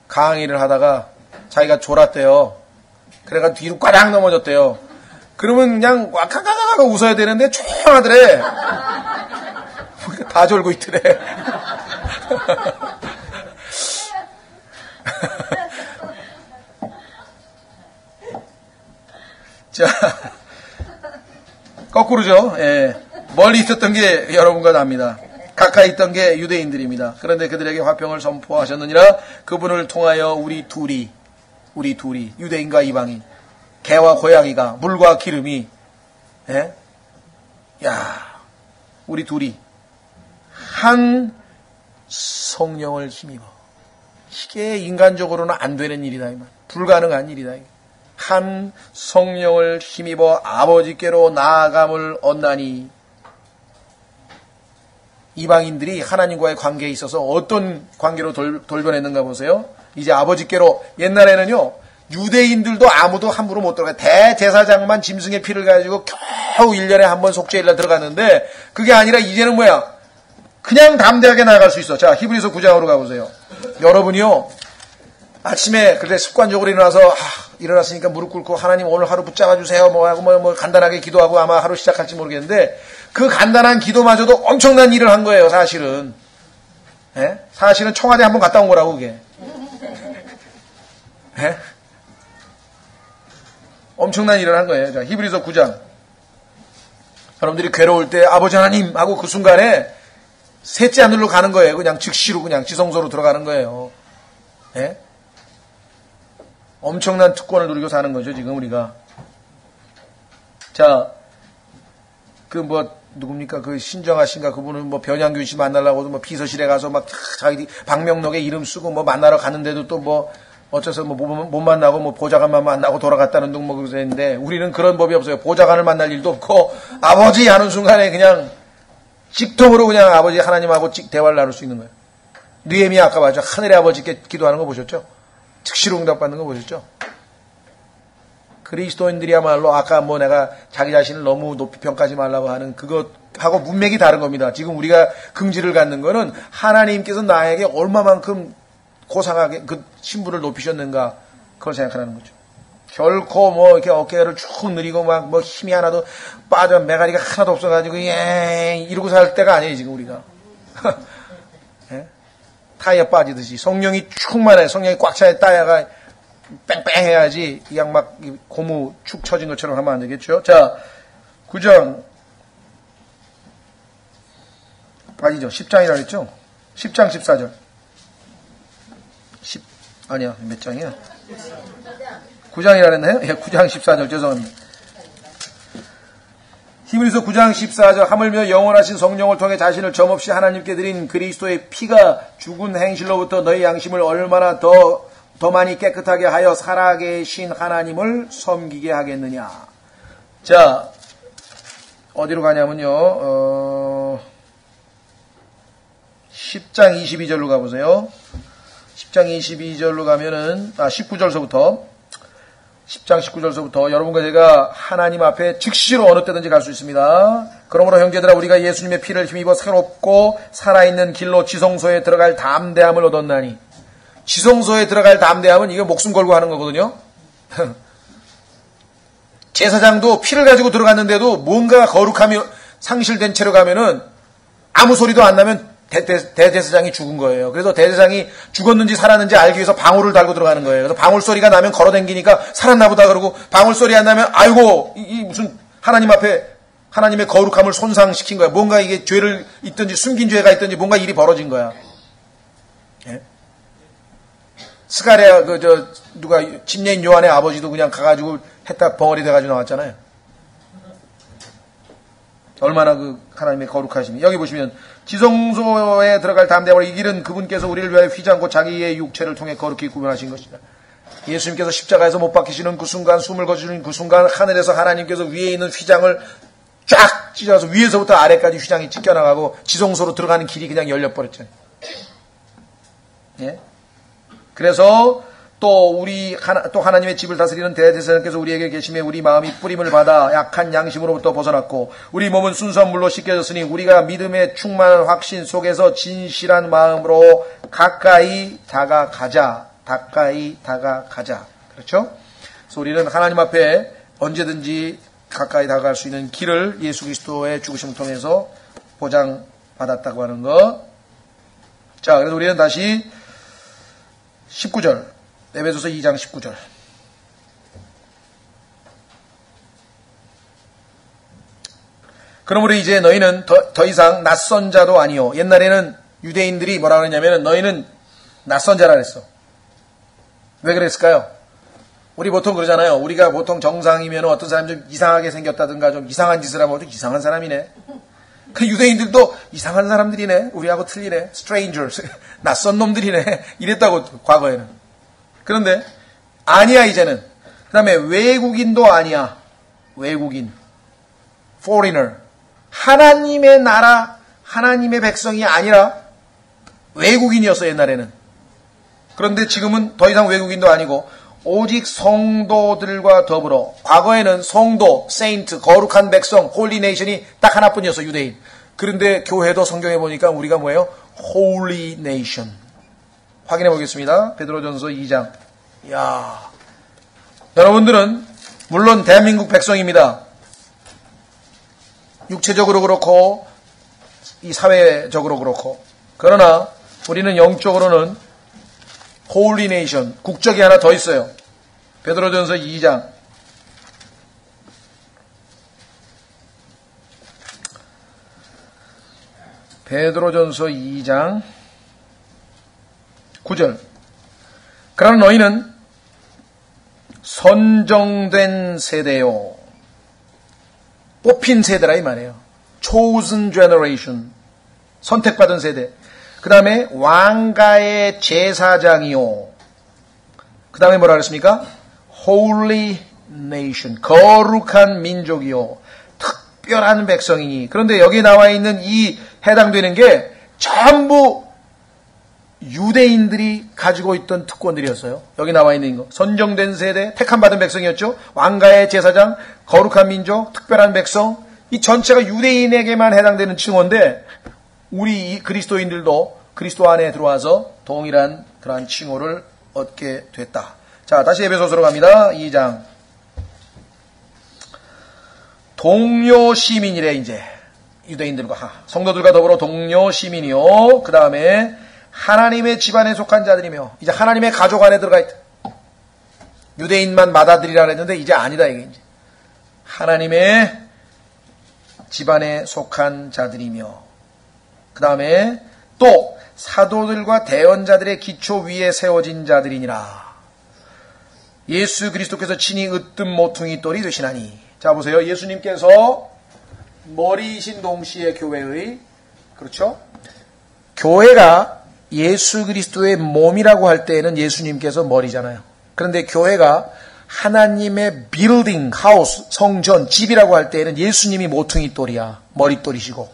강의를 하다가 자기가 졸았대요. 그래가 뒤로 꽈락 넘어졌대요. 그러면 그냥 와카카카카 웃어야 되는데 조용하더래. 다 졸고 있더래. 자, 거꾸로죠. 예. 멀리 있었던 게 여러분과 납니다. 가까이 있던 게 유대인들입니다. 그런데 그들에게 화평을 선포하셨느니라. 그분을 통하여 우리 둘이 유대인과 이방인, 개와 고양이가, 물과 기름이, 예? 우리 둘이 한 성령을 힘입어. 이게 인간적으로는 안 되는 일이다. 불가능한 일이다. 한 성령을 힘입어 아버지께로 나아감을 얻나니. 이방인들이 하나님과의 관계에 있어서 어떤 관계로 돌변했는가 보세요. 이제 아버지께로, 옛날에는요, 유대인들도 아무도 함부로 못 들어가. 대제사장만 짐승의 피를 가지고 겨우 1년에 한 번 속죄일날 들어갔는데, 그게 아니라 이제는 뭐야? 그냥 담대하게 나아갈 수 있어. 자, 히브리서 9장으로 가보세요. 여러분이요, 아침에 그래 습관적으로 일어났으니까 무릎 꿇고 하나님 오늘 하루 붙잡아 주세요. 뭐 간단하게 기도하고 아마 하루 시작할지 모르겠는데, 그 간단한 기도마저도 엄청난 일을 한 거예요, 사실은. 예? 사실은 청와대 한번 갔다 온 거라고, 그게. 예? 엄청난 일을 한 거예요. 자, 히브리서 9장. 여러분들이 괴로울 때 아버지 하나님 하고 그 순간에 셋째 하늘로 가는 거예요. 그냥 즉시로 그냥 지성소로 들어가는 거예요. 예? 엄청난 특권을 누리고 사는 거죠, 지금 우리가. 자, 누굽니까? 그 신정아 씨인가? 그분은 변양균 씨 만나려고도 비서실에 가서 자기 방명록에 이름 쓰고 만나러 가는데도 또 어째서 못 만나고 보좌관만 만나고 돌아갔다는 둥 그랬는데, 우리는 그런 법이 없어요. 보좌관을 만날 일도 없고, 아버지 하는 순간에 그냥 직통으로 그냥 아버지 하나님하고 대화를 나눌 수 있는 거예요. 느헤미야 아까 봤죠? 하늘의 아버지께 기도하는 거 보셨죠? 즉시로 응답받는 거 보셨죠? 그리스도인들이야말로 아까 내가 자기 자신을 너무 높이 평가하지 말라고 하는 그것하고 문맥이 다른 겁니다. 지금 우리가 긍지를 갖는 거는 하나님께서 나에게 얼마만큼 고상하게 그 신분을 높이셨는가, 그걸 생각하는 거죠. 결코 이렇게 어깨를 쭉 늘리고 힘이 하나도 빠져, 메가리가 하나도 없어가지고 이러고 살 때가 아니에요, 지금 우리가. 예? 타이어 빠지듯이 성령이 충만해. 성령이 꽉 차야 타이어가 뺑뺑 해야지, 그냥 고무 축 처진 것처럼 하면 안 되겠죠. 자, 9장. 아니죠. 10장이라 그랬죠? 10장 14절. 아니야, 몇 장이야? 9장이라 그랬나요? 예, 9장 14절, 죄송합니다. 히브리서 9장 14절, 하물며 영원하신 성령을 통해 자신을 점없이 하나님께 드린 그리스도의 피가 죽은 행실로부터 너희 양심을 얼마나 더 많이 깨끗하게 하여 살아계신 하나님을 섬기게 하겠느냐. 자, 어디로 가냐면요, 10장 22절로 가보세요. 10장 22절로 가면은, 19절서부터 10장 19절서부터 여러분과 제가 하나님 앞에 즉시로 어느 때든지 갈 수 있습니다. 그러므로 형제들아 우리가 예수님의 피를 힘입어 새롭고 살아있는 길로 지성소에 들어갈 담대함을 얻었나니. 지성소에 들어갈 담대함은 이거 목숨 걸고 하는 거거든요. 제사장도 피를 가지고 들어갔는데도 뭔가 거룩함이 상실된 채로 가면은 아무 소리도 안 나면 대제사장이 죽은 거예요. 그래서 대제사장이 죽었는지 살았는지 알기 위해서 방울을 달고 들어가는 거예요. 그래서 방울 소리가 나면 걸어다니니까 살았나 보다 그러고 방울 소리 안 나면 아이고 이 무슨 하나님 앞에 하나님의 거룩함을 손상시킨 거야. 뭔가 이게 죄를 있든지 숨긴 죄가 있든지 뭔가 일이 벌어진 거야. 예? 스가랴 누가 침례인 요한의 아버지도 그냥 가가지고 했다 벙어리 돼가지고 나왔잖아요. 얼마나 그 하나님의 거룩하심이. 여기 보시면 지성소에 들어갈 담대함을 이 길은 그분께서 우리를 위하여 휘장고 자기의 육체를 통해 거룩히 구별하신 것이다. 예수님께서 십자가에서 못 박히시는 그 순간, 숨을 거두시는 그 순간 하늘에서 하나님께서 위에 있는 휘장을 쫙 찢어서 위에서부터 아래까지 휘장이 찢겨나가고 지성소로 들어가는 길이 그냥 열려버렸잖아요. 예? 그래서 또 하나님의 집을 다스리는 대제사장께서 우리에게 계시며 우리 마음이 뿌림을 받아 약한 양심으로부터 벗어났고 우리 몸은 순수한 물로 씻겨졌으니 우리가 믿음의 충만한 확신 속에서 진실한 마음으로 가까이 다가가자. 그렇죠? 그래서 우리는 하나님 앞에 언제든지 가까이 다가갈 수 있는 길을 예수 그리스도의 죽으심을 통해서 보장받았다고 하는 것. 자, 그래서 우리는 다시 19절. 에베소서 2장 19절. 그러므로 이제 너희는 더 이상 낯선 자도 아니요. 옛날에는 유대인들이 뭐라 그러냐면 너희는 낯선 자라 그랬어. 왜 그랬을까요? 우리 보통 그러잖아요. 우리가 보통 정상이면 어떤 사람이 좀 이상하게 생겼다든가 좀 이상한 짓을 하면 좀 이상한 사람이네. 그 유대인들도 이상한 사람들이네. 우리하고 틀리네. strangers. 낯선 놈들이네. 이랬다고 과거에는. 그런데 아니야 이제는. 그 다음에 외국인도 아니야. 외국인. foreigner. 하나님의 나라, 하나님의 백성이 아니라 외국인이었어 옛날에는. 그런데 지금은 더 이상 외국인도 아니고 오직 성도들과 더불어. 과거에는 성도, 세인트, 거룩한 백성, 홀리 네이션이 딱 하나뿐이었어 유대인. 그런데 교회도 성경에 보니까 우리가 뭐예요? 홀리 네이션. 확인해 보겠습니다. 베드로전서 2장. 이야, 여러분들은 물론 대한민국 백성입니다. 육체적으로 그렇고 이 사회적으로 그렇고. 그러나 우리는 영적으로는 홀리 네이션, 국적이 하나 더 있어요. 베드로전서 2장. 베드로전서 2장 9절. 그러나 너희는 선정된 세대요. 뽑힌 세대라 이 말이에요. chosen generation. 선택받은 세대. 그 다음에 왕가의 제사장이요. 그 다음에 뭐라 그랬습니까? holy nation. 거룩한 민족이요. 특별한 백성이니. 그런데 여기 나와 있는 이 해당되는 게 전부 유대인들이 가지고 있던 특권들이었어요. 여기 나와 있는 거. 선정된 세대, 택함받은 백성이었죠. 왕가의 제사장, 거룩한 민족, 특별한 백성. 이 전체가 유대인에게만 해당되는 칭호인데 우리 그리스도인들도 그리스도 안에 들어와서 동일한 그러한 칭호를 얻게 됐다. 자, 다시 에베소서로 갑니다. 2장. 동료 시민이래 이제. 유대인들과 성도들과 더불어 동료 시민이요. 그 다음에 하나님의 집안에 속한 자들이며 이제 하나님의 가족 안에 들어가 있다. 유대인만 받아들이라 했는데 이제 아니다 이게 이제. 하나님의 집안에 속한 자들이며 그 다음에 또 사도들과 대언자들의 기초 위에 세워진 자들이니라. 예수 그리스도께서 친히 으뜸 모퉁이 돌이 되시나니. 자 보세요. 예수님께서 머리이신 동시에 교회의 그렇죠? 교회가 예수 그리스도의 몸이라고 할 때에는 예수님께서 머리잖아요. 그런데 교회가 하나님의 빌딩, 하우스, 성전, 집이라고 할 때에는 예수님이 모퉁이 돌이야. 머릿돌이시고.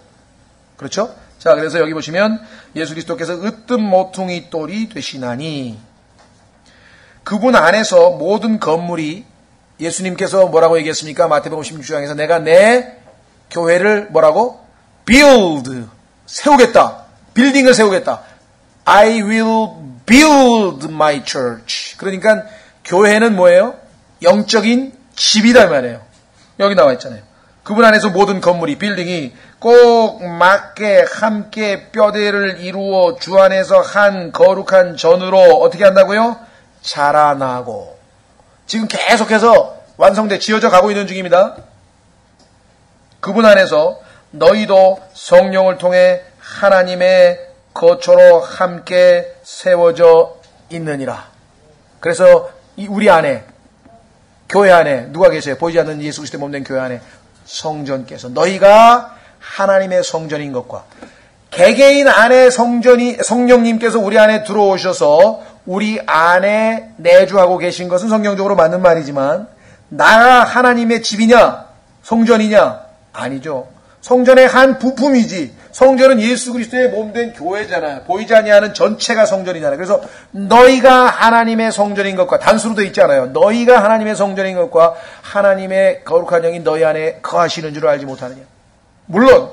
그렇죠? 자, 그래서 여기 보시면 예수 그리스도께서 으뜸 모퉁이 돌이 되시나니 그분 안에서 모든 건물이 예수님께서 뭐라고 얘기했습니까? 마태복음 16장에서 내가 내 교회를 뭐라고? build, 세우겠다. 빌딩을 세우겠다. I will build my church. 그러니까 교회는 뭐예요? 영적인 집이다 이 말이에요. 여기 나와 있잖아요. 그분 안에서 모든 건물이, 빌딩이 꼭 맞게 함께 뼈대를 이루어 주 안에서 한 거룩한 전으로 어떻게 한다고요? 자라나고. 지금 계속해서 완성돼 지어져 가고 있는 중입니다. 그분 안에서 너희도 성령을 통해 하나님의 거처로 함께 세워져 있느니라. 그래서 우리 안에, 교회 안에 누가 계세요? 보이지 않는 예수 그리스도의 몸된 교회 안에 성전께서 너희가 하나님의 성전인 것과 개개인 안에 성령님께서 우리 안에 들어오셔서 우리 안에 내주하고 계신 것은 성경적으로 맞는 말이지만 나가 하나님의 집이냐? 성전이냐? 아니죠. 성전의 한 부품이지. 성전은 예수 그리스도의 몸된 교회잖아요. 보이지 아니하는 전체가 성전이잖아요. 그래서 너희가 하나님의 성전인 것과 단수로 되어 있지 않아요. 너희가 하나님의 성전인 것과 하나님의 거룩한 영이 너희 안에 거하시는 줄 알지 못하느냐. 물론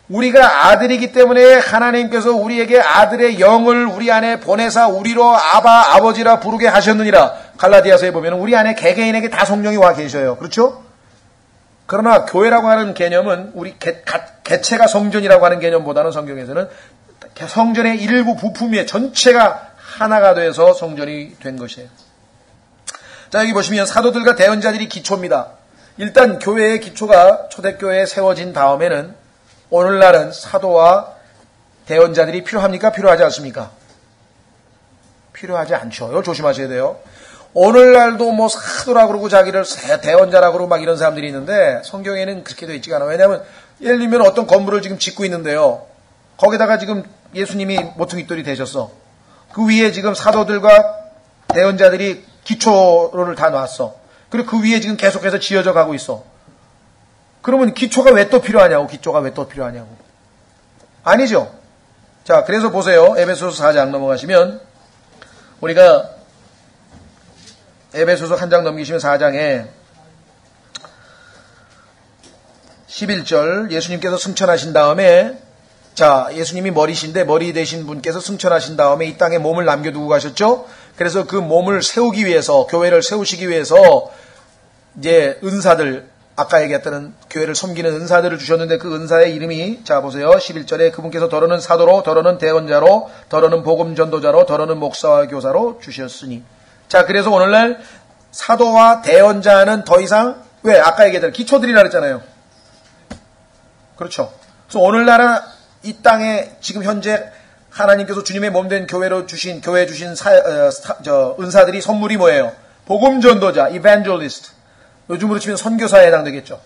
우리가 아들이기 때문에 하나님께서 우리에게 아들의 영을 우리 안에 보내사 우리로 아바 아버지라 부르게 하셨느니라. 갈라디아서에 보면 우리 안에 개개인에게 다 성령이 와 계셔요. 그렇죠? 그러나 교회라고 하는 개념은 우리 개체가 성전이라고 하는 개념보다는 성경에서는 성전의 일부 부품의 전체가 하나가 돼서 성전이 된 것이에요. 자, 여기 보시면 사도들과 대언자들이 기초입니다. 일단 교회의 기초가 초대교회에 세워진 다음에는 오늘날은 사도와 대언자들이 필요합니까? 필요하지 않습니까? 필요하지 않죠. 이걸 조심하셔야 돼요. 오늘날도 뭐 사도라 그러고 자기를 대언자라 그러고 막 이런 사람들이 있는데 성경에는 그렇게 되어 있지가 않아요. 왜냐하면 예를 들면 어떤 건물을 지금 짓고 있는데요. 거기다가 지금 예수님이 모퉁이돌이 되셨어. 그 위에 지금 사도들과 대언자들이 기초를 다 놨어. 그리고 그 위에 지금 계속해서 지어져 가고 있어. 그러면 기초가 왜 또 필요하냐고. 기초가 왜 또 필요하냐고. 아니죠. 자, 그래서 보세요. 에베소서 4장 넘어가시면 우리가 에베소서 한 장 넘기시면 4장에 11절 예수님께서 승천하신 다음에 자 예수님이 머리신데 머리 되신 분께서 승천하신 다음에 이 땅에 몸을 남겨두고 가셨죠. 그래서 그 몸을 세우기 위해서 교회를 세우시기 위해서 이제 은사들 아까 얘기했던 교회를 섬기는 은사들을 주셨는데 그 은사의 이름이 자 보세요. 11절에 그분께서 더러는 사도로 더러는 대언자로 더러는 복음 전도자로 더러는 목사와 교사로 주셨으니 자, 그래서 오늘날 사도와 대언자는 더 이상, 왜? 아까 얘기했잖아요. 기초들이라 그랬잖아요. 그렇죠. 그래서 오늘날은 이 땅에 지금 현재 하나님께서 주님의 몸된 교회로 주신, 교회에 주신 은사들이 선물이 뭐예요? 복음 전도자, evangelist. 요즘으로 치면 선교사에 해당되겠죠.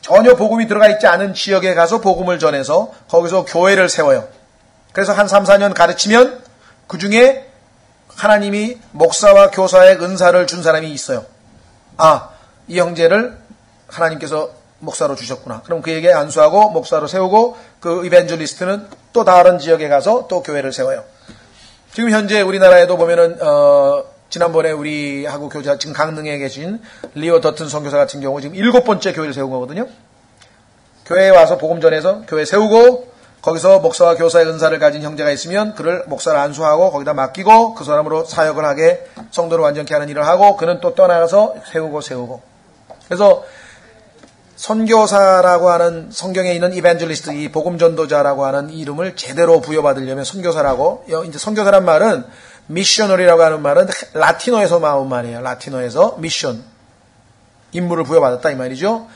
전혀 복음이 들어가 있지 않은 지역에 가서 복음을 전해서 거기서 교회를 세워요. 그래서 한 3, 4년 가르치면 그 중에 하나님이 목사와 교사의 은사를 준 사람이 있어요. 아, 이 형제를 하나님께서 목사로 주셨구나. 그럼 그에게 안수하고 목사로 세우고 그 이벤젤리스트는 또 다른 지역에 가서 또 교회를 세워요. 지금 현재 우리나라에도 보면은 지난번에 우리하고 교자 지금 강릉에 계신 리오 더튼 선교사 같은 경우 지금 7번째 교회를 세운 거거든요. 교회에 와서 복음 전해서 교회 세우고 거기서 목사와 교사의 은사를 가진 형제가 있으면 그를 목사를 안수하고 거기다 맡기고 그 사람으로 사역을 하게 성도를 완전케 하는 일을 하고 그는 또 떠나가서 세우고 그래서 선교사라고 하는 성경에 있는 이벤젤리스트 이 복음 전도자라고 하는 이름을 제대로 부여받으려면 선교사라고 이제 선교사란 말은 미셔너리라고 하는 말은 라틴어에서 나온 말이에요. 라틴어에서 미션 임무를 부여받았다 이 말이죠.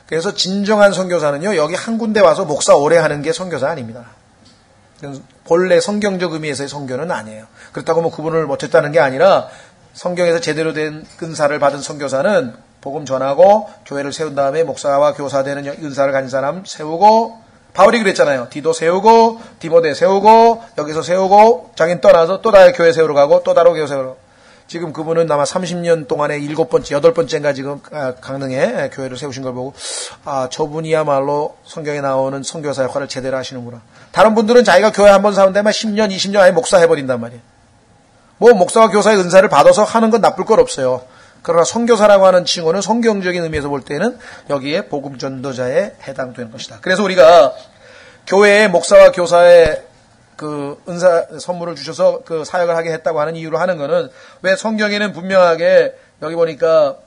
그래서 진정한 선교사는요. 여기 한 군데 와서 목사 오래 하는 게 선교사 아닙니다. 본래 성경적 의미에서의 선교는 아니에요. 그렇다고 뭐 그분을 못했다는 게 아니라 성경에서 제대로 된 은사를 받은 선교사는 복음 전하고 교회를 세운 다음에 목사와 교사 되는 은사를 가진 사람 세우고 바울이 그랬잖아요. 디도 세우고 디모데 세우고 여기서 세우고 자기는 떠나서 또 다른 교회 세우러 가고 또 다른 교회 세우러 가고 지금 그분은 아마 30년 동안에 7번째, 8번째인가 지금 강릉에 교회를 세우신 걸 보고 아 저분이야말로 성경에 나오는 선교사 역할을 제대로 하시는구나. 다른 분들은 자기가 교회 한번 사는 데만 10년, 20년 아예 목사 해버린단 말이에요. 뭐 목사와 교사의 은사를 받아서 하는 건 나쁠 건 없어요. 그러나 선교사라고 하는 칭호는 성경적인 의미에서 볼 때는 여기에 복음 전도자에 해당되는 것이다. 그래서 우리가 교회의 목사와 교사의 그 은사 선물을 주셔서 그 사역을 하게 했다고 하는 이유로 하는 거는 왜 성경에는 분명하게 여기 보니까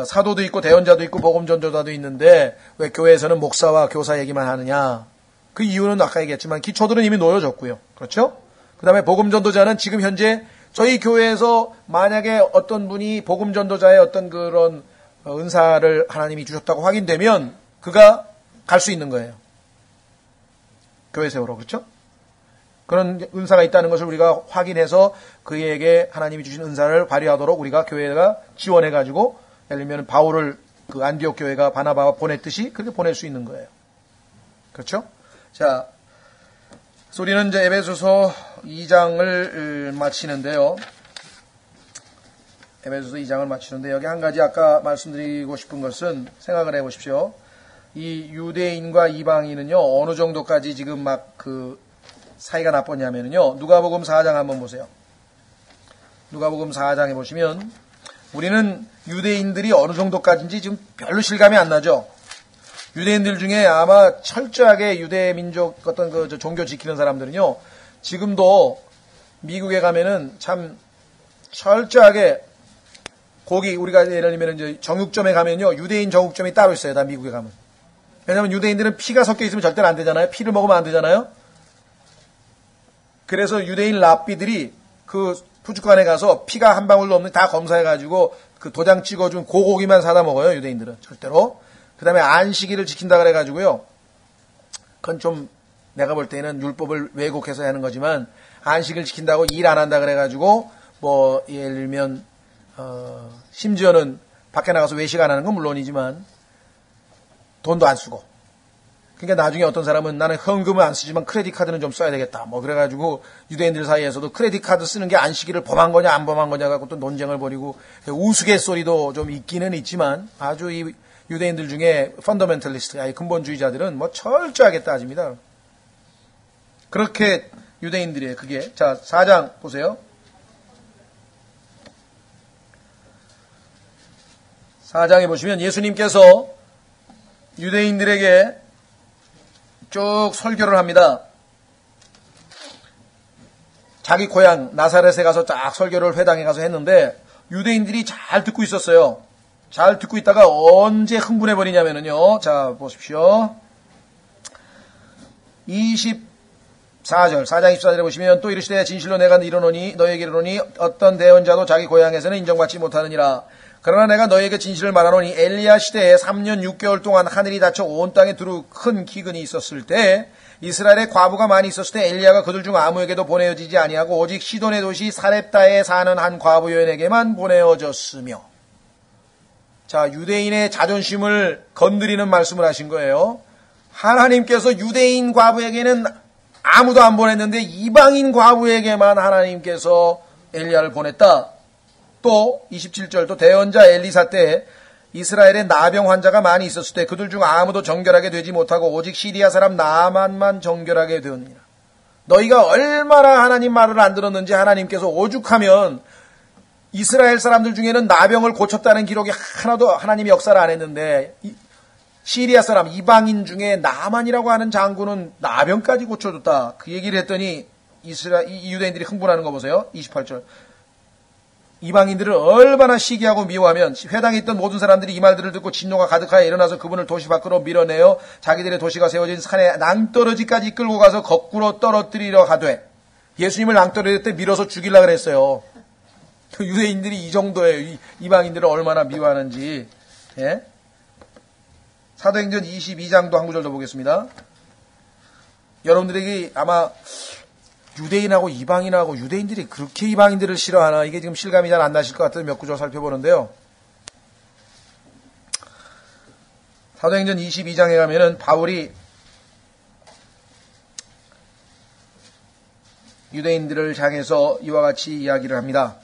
사도도 있고 대언자도 있고 복음 전도자도 있는데 왜 교회에서는 목사와 교사 얘기만 하느냐? 그 이유는 아까 얘기했지만 기초들은 이미 놓여졌고요. 그렇죠? 그 다음에 복음 전도자는 지금 현재 저희 교회에서 만약에 어떤 분이 복음 전도자의 어떤 그런 은사를 하나님이 주셨다고 확인되면 그가 갈 수 있는 거예요. 교회 세우러. 그렇죠? 그런 은사가 있다는 것을 우리가 확인해서 그에게 하나님이 주신 은사를 발휘하도록 우리가 교회가 지원해가지고 예를 들면 바울을 그 안디옥 교회가 바나바와 보냈듯이 그렇게 보낼 수 있는 거예요. 그렇죠? 자, 우리는 이제 에베소서 2장을 마치는데요. 에베소서 2장을 마치는데 여기 한 가지 아까 말씀드리고 싶은 것은 생각을 해보십시오. 이 유대인과 이방인은요 어느 정도까지 지금 막 그 사이가 나빴냐면요. 누가복음 4장 한번 보세요. 누가복음 4장에 보시면 우리는 유대인들이 어느 정도까지인지 지금 별로 실감이 안 나죠. 유대인들 중에 아마 철저하게 유대 민족 어떤 그 종교 지키는 사람들은요. 지금도 미국에 가면은 참 철저하게 거기 우리가 예를 들면 이제 정육점에 가면요. 유대인 정육점이 따로 있어요. 다 미국에 가면. 왜냐하면 유대인들은 피가 섞여 있으면 절대로 안 되잖아요. 피를 먹으면 안 되잖아요. 그래서 유대인 랍비들이 그 푸주간에 가서 피가 한 방울도 없는 다 검사해가지고 그 도장 찍어준 고기만 사다 먹어요. 유대인들은 절대로. 그 다음에 안식일을 지킨다 그래가지고요. 그건 좀 내가 볼 때는 율법을 왜곡해서 하는 거지만 안식일 지킨다고 일 안 한다 그래가지고 뭐 예를 들면 심지어는 밖에 나가서 외식 안 하는 건 물론이지만 돈도 안 쓰고 그러니까 나중에 어떤 사람은 나는 현금은 안 쓰지만 크레딧 카드는 좀 써야 되겠다. 뭐 그래가지고 유대인들 사이에서도 크레딧 카드 쓰는 게 안식일을 범한 거냐 안 범한 거냐 갖고 또 논쟁을 벌이고 우스갯소리도 좀 있기는 있지만 아주 이 유대인들 중에 펀더멘털리스트, 근본주의자들은 뭐 철저하게 따집니다. 그렇게 유대인들이에요. 그게 자 4장 보세요. 4장에 보시면 예수님께서 유대인들에게 쭉 설교를 합니다. 자기 고향 나사렛에 가서 쫙 설교를 회당에 가서 했는데 유대인들이 잘 듣고 있었어요. 잘 듣고 있다가 언제 흥분해 버리냐면요. 자 보십시오. 24절 4장 24절에 보시면 또 이르시되 진실로 내가 이르노니 너희에게 이르노니 어떤 대언자도 자기 고향에서는 인정받지 못하느니라. 그러나 내가 너희에게 진실을 말하노니 엘리야 시대에 3년 6개월 동안 하늘이 닫혀 온 땅에 두루 큰 기근이 있었을 때 이스라엘에 과부가 많이 있었을 때 엘리야가 그들 중 아무에게도 보내어지지 아니하고 오직 시돈의 도시 사렙다에 사는 한 과부 여인에게만 보내어졌으며. 자, 유대인의 자존심을 건드리는 말씀을 하신 거예요. 하나님께서 유대인 과부에게는 아무도 안 보냈는데 이방인 과부에게만 하나님께서 엘리야를 보냈다. 또 27절 또 대언자 엘리사 때 이스라엘에 나병 환자가 많이 있었을 때 그들 중 아무도 정결하게 되지 못하고 오직 시리아 사람 나만만 정결하게 되었느니라. 너희가 얼마나 하나님 말을 안 들었는지 하나님께서 오죽하면 이스라엘 사람들 중에는 나병을 고쳤다는 기록이 하나도 하나님이 역사를 안 했는데 시리아 사람 이방인 중에 나만이라고 하는 장군은 나병까지 고쳐줬다. 그 얘기를 했더니 유대인들이 흥분하는 거 보세요. 28절 이방인들을 얼마나 시기하고 미워하면 회당에 있던 모든 사람들이 이 말들을 듣고 진노가 가득하여 일어나서 그분을 도시 밖으로 밀어내어 자기들의 도시가 세워진 산에 낭떠러지까지 이끌고 가서 거꾸로 떨어뜨리려 하되 예수님을 낭떠러지 때 밀어서 죽이려고 그랬어요. 유대인들이 이 정도예요. 이방인들을 얼마나 미워하는지. 예? 사도행전 22장도 한 구절 더 보겠습니다. 여러분들에게 아마 유대인하고 이방인하고 유대인들이 그렇게 이방인들을 싫어하나 이게 지금 실감이 잘 안 나실 것 같아서 몇 구절 살펴보는데요. 사도행전 22장에 가면은 바울이 유대인들을 향해서 이와 같이 이야기를 합니다.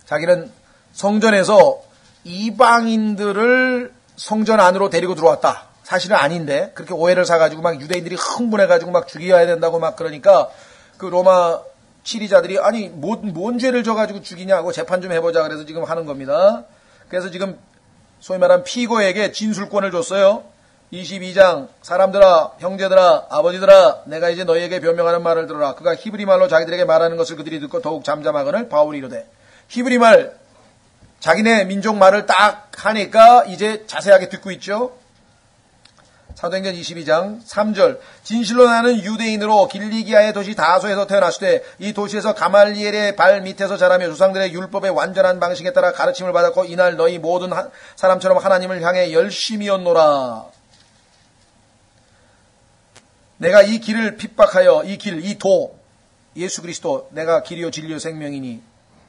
자기는 성전에서 이방인들을 성전 안으로 데리고 들어왔다. 사실은 아닌데 그렇게 오해를 사가지고 막 유대인들이 흥분해가지고 막 죽여야 된다고 막 그러니까 그 로마 치리자들이 아니 뭔 죄를 져가지고 죽이냐고 재판 좀 해보자 그래서 지금 하는 겁니다. 그래서 지금 소위 말하는 피고에게 진술권을 줬어요. 22장 사람들아 형제들아 아버지들아 내가 이제 너희에게 변명하는 말을 들어라. 그가 히브리 말로 자기들에게 말하는 것을 그들이 듣고 더욱 잠잠하거늘 바울이 이르되 히브리 말 자기네 민족 말을 딱 하니까 이제 자세하게 듣고 있죠. 사도행전 22장 3절 진실로 나는 유대인으로 길리기아의 도시 다소에서 태어났을 때 이 도시에서 가말리엘의 발 밑에서 자라며 조상들의 율법의 완전한 방식에 따라 가르침을 받았고 이날 너희 모든 사람처럼 하나님을 향해 열심이었노라. 내가 이 길을 핍박하여 이 도 예수 그리스도 내가 길이요 진리요 생명이니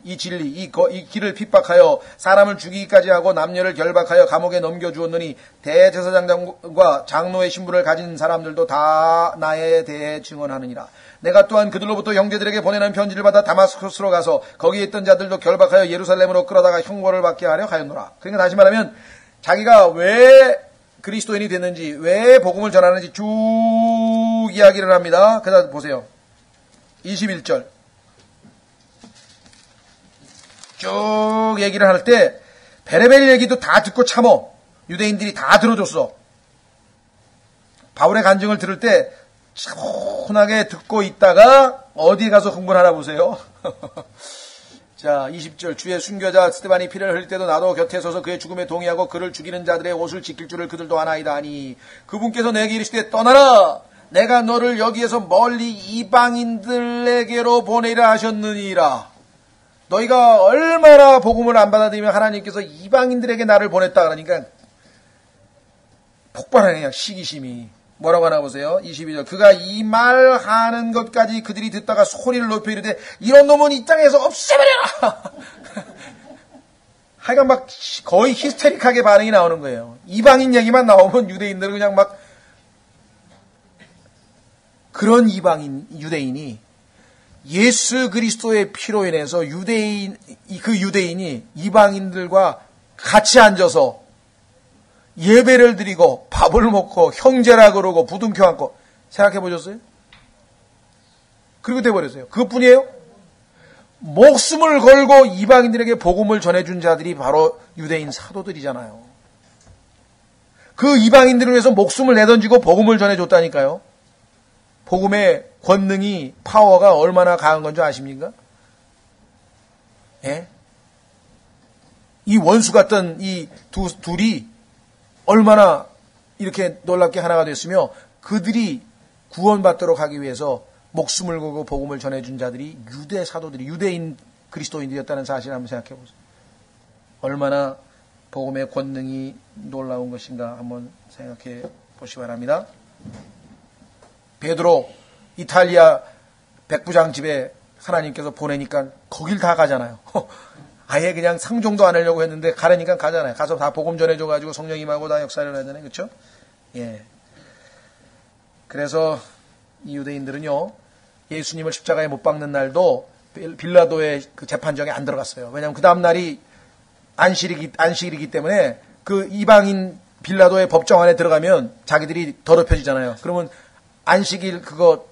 이 진리 이 길을 핍박하여 사람을 죽이기까지 하고 남녀를 결박하여 감옥에 넘겨주었느니 대제사장과 장로의 신분을 가진 사람들도 다 나에 대해 증언하느니라. 내가 또한 그들로부터 형제들에게 보내는 편지를 받아 다마스커스로 가서 거기에 있던 자들도 결박하여 예루살렘으로 끌어다가 형벌을 받게 하려 하였노라. 그러니까 다시 말하면 자기가 왜 그리스도인이 됐는지 왜 복음을 전하는지 쭉 이야기를 합니다. 그다 보세요. 21절 쭉 얘기를 할 때 베레벨 얘기도 다 듣고 참어. 유대인들이 다 들어줬어. 바울의 간증을 들을 때 차분하게 듣고 있다가 어디에 가서 흥분을 하나 보세요. 자 20절 주의 순교자 스데반이 피를 흘릴 때도 나도 곁에 서서 그의 죽음에 동의하고 그를 죽이는 자들의 옷을 지킬 줄을 그들도 아나이다 하니 그분께서 내게 이르시되 떠나라 내가 너를 여기에서 멀리 이방인들에게로 보내리라 하셨느니라. 너희가 얼마나 복음을 안 받아들이면 하나님께서 이방인들에게 나를 보냈다 그러니까 폭발하네 그냥 시기심이. 뭐라고 하나 보세요. 22절 그가 이 말하는 것까지 그들이 듣다가 소리를 높여 이르되 이런 놈은 이 땅에서 없애버려라. 하여간 막 거의 히스테릭하게 반응이 나오는 거예요. 이방인 얘기만 나오면 유대인들은 그냥 막 그런 유대인이 예수 그리스도의 피로 인해서 그 유대인이 이방인들과 같이 앉아서 예배를 드리고 밥을 먹고 형제라 그러고 부둥켜 안고 생각해 보셨어요? 그렇게 돼버렸어요. 그것뿐이에요? 목숨을 걸고 이방인들에게 복음을 전해준 자들이 바로 유대인 사도들이잖아요. 그 이방인들을 위해서 목숨을 내던지고 복음을 전해줬다니까요. 복음의 권능이 파워가 얼마나 강한 건지 아십니까? 예? 이 원수 같던 이 둘이 얼마나 이렇게 놀랍게 하나가 됐으며 그들이 구원받도록 하기 위해서 목숨을 걸고 복음을 전해준 자들이 유대 사도들이 유대인 그리스도인들이었다는 사실을 한번 생각해 보세요. 얼마나 복음의 권능이 놀라운 것인가 한번 생각해 보시기 바랍니다. 베드로 이탈리아 백부장 집에 하나님께서 보내니까 거길 다 가잖아요. 아예 그냥 상종도 안 하려고 했는데 가려니까 가잖아요. 가서 다 복음 전해줘가지고 성령 임하고 다 역사를 하잖아요. 그렇죠? 예. 그래서 이 유대인들은요 예수님을 십자가에 못 박는 날도 빌라도의 그 재판정에 안 들어갔어요. 왜냐하면 그 다음 날이 안식일이기 때문에 그 이방인 빌라도의 법정 안에 들어가면 자기들이 더럽혀지잖아요. 그러면 안식일 그거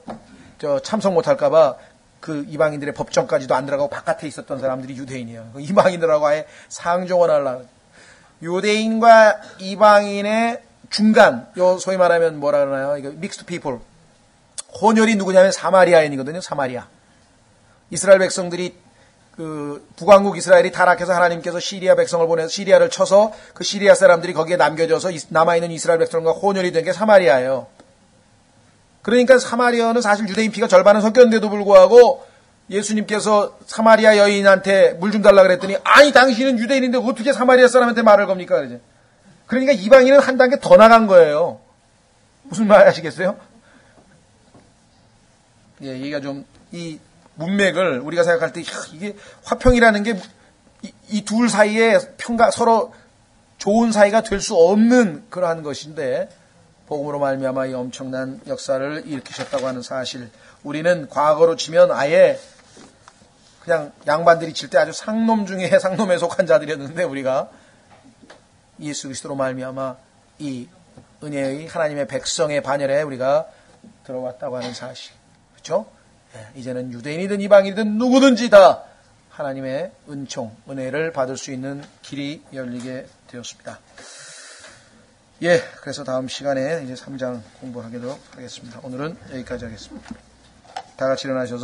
참석 못할까봐 그 이방인들의 법정까지도 안 들어가고 바깥에 있었던 사람들이 유대인이에요. 이방인들하고 아예 상종을 하려고. 유대인과 이방인의 중간, 소위 말하면 뭐라 그러나요? 이거 믹스드 피플. 혼혈이 누구냐면 사마리아인이거든요. 사마리아. 이스라엘 백성들이 그 북왕국 이스라엘이 타락해서 하나님께서 시리아 백성을 보내서 시리아를 쳐서 그 시리아 사람들이 거기에 남겨져서 남아있는 이스라엘 백성과 혼혈이 된 게 사마리아예요. 그러니까 사마리아는 사실 유대인 피가 절반은 섞였는데도 불구하고 예수님께서 사마리아 여인한테 물 좀 달라 그랬더니 아니 당신은 유대인인데 어떻게 사마리아 사람한테 말을 겁니까? 그러죠. 그러니까 이방인은 한 단계 더 나간 거예요. 무슨 말 아시겠어요? 예, 얘가 좀 이 문맥을 우리가 생각할 때 이게 화평이라는 게 이 둘 사이에 서로 좋은 사이가 될 수 없는 그러한 것인데 복음으로 말미암아 이 엄청난 역사를 일으키셨다고 하는 사실. 우리는 과거로 치면 아예 그냥 양반들이 칠 때 아주 상놈 중에 상놈에 속한 자들이었는데 우리가 예수 그리스도로 말미암아 이 은혜의 하나님의 백성의 반열에 우리가 들어왔다고 하는 사실. 그렇죠? 이제는 유대인이든 이방인이든 누구든지 다 하나님의 은총, 은혜를 받을 수 있는 길이 열리게 되었습니다. 그래서 다음 시간에 이제 3장 공부하도록 하겠습니다. 오늘은 여기까지 하겠습니다. 다 같이 일어나셔서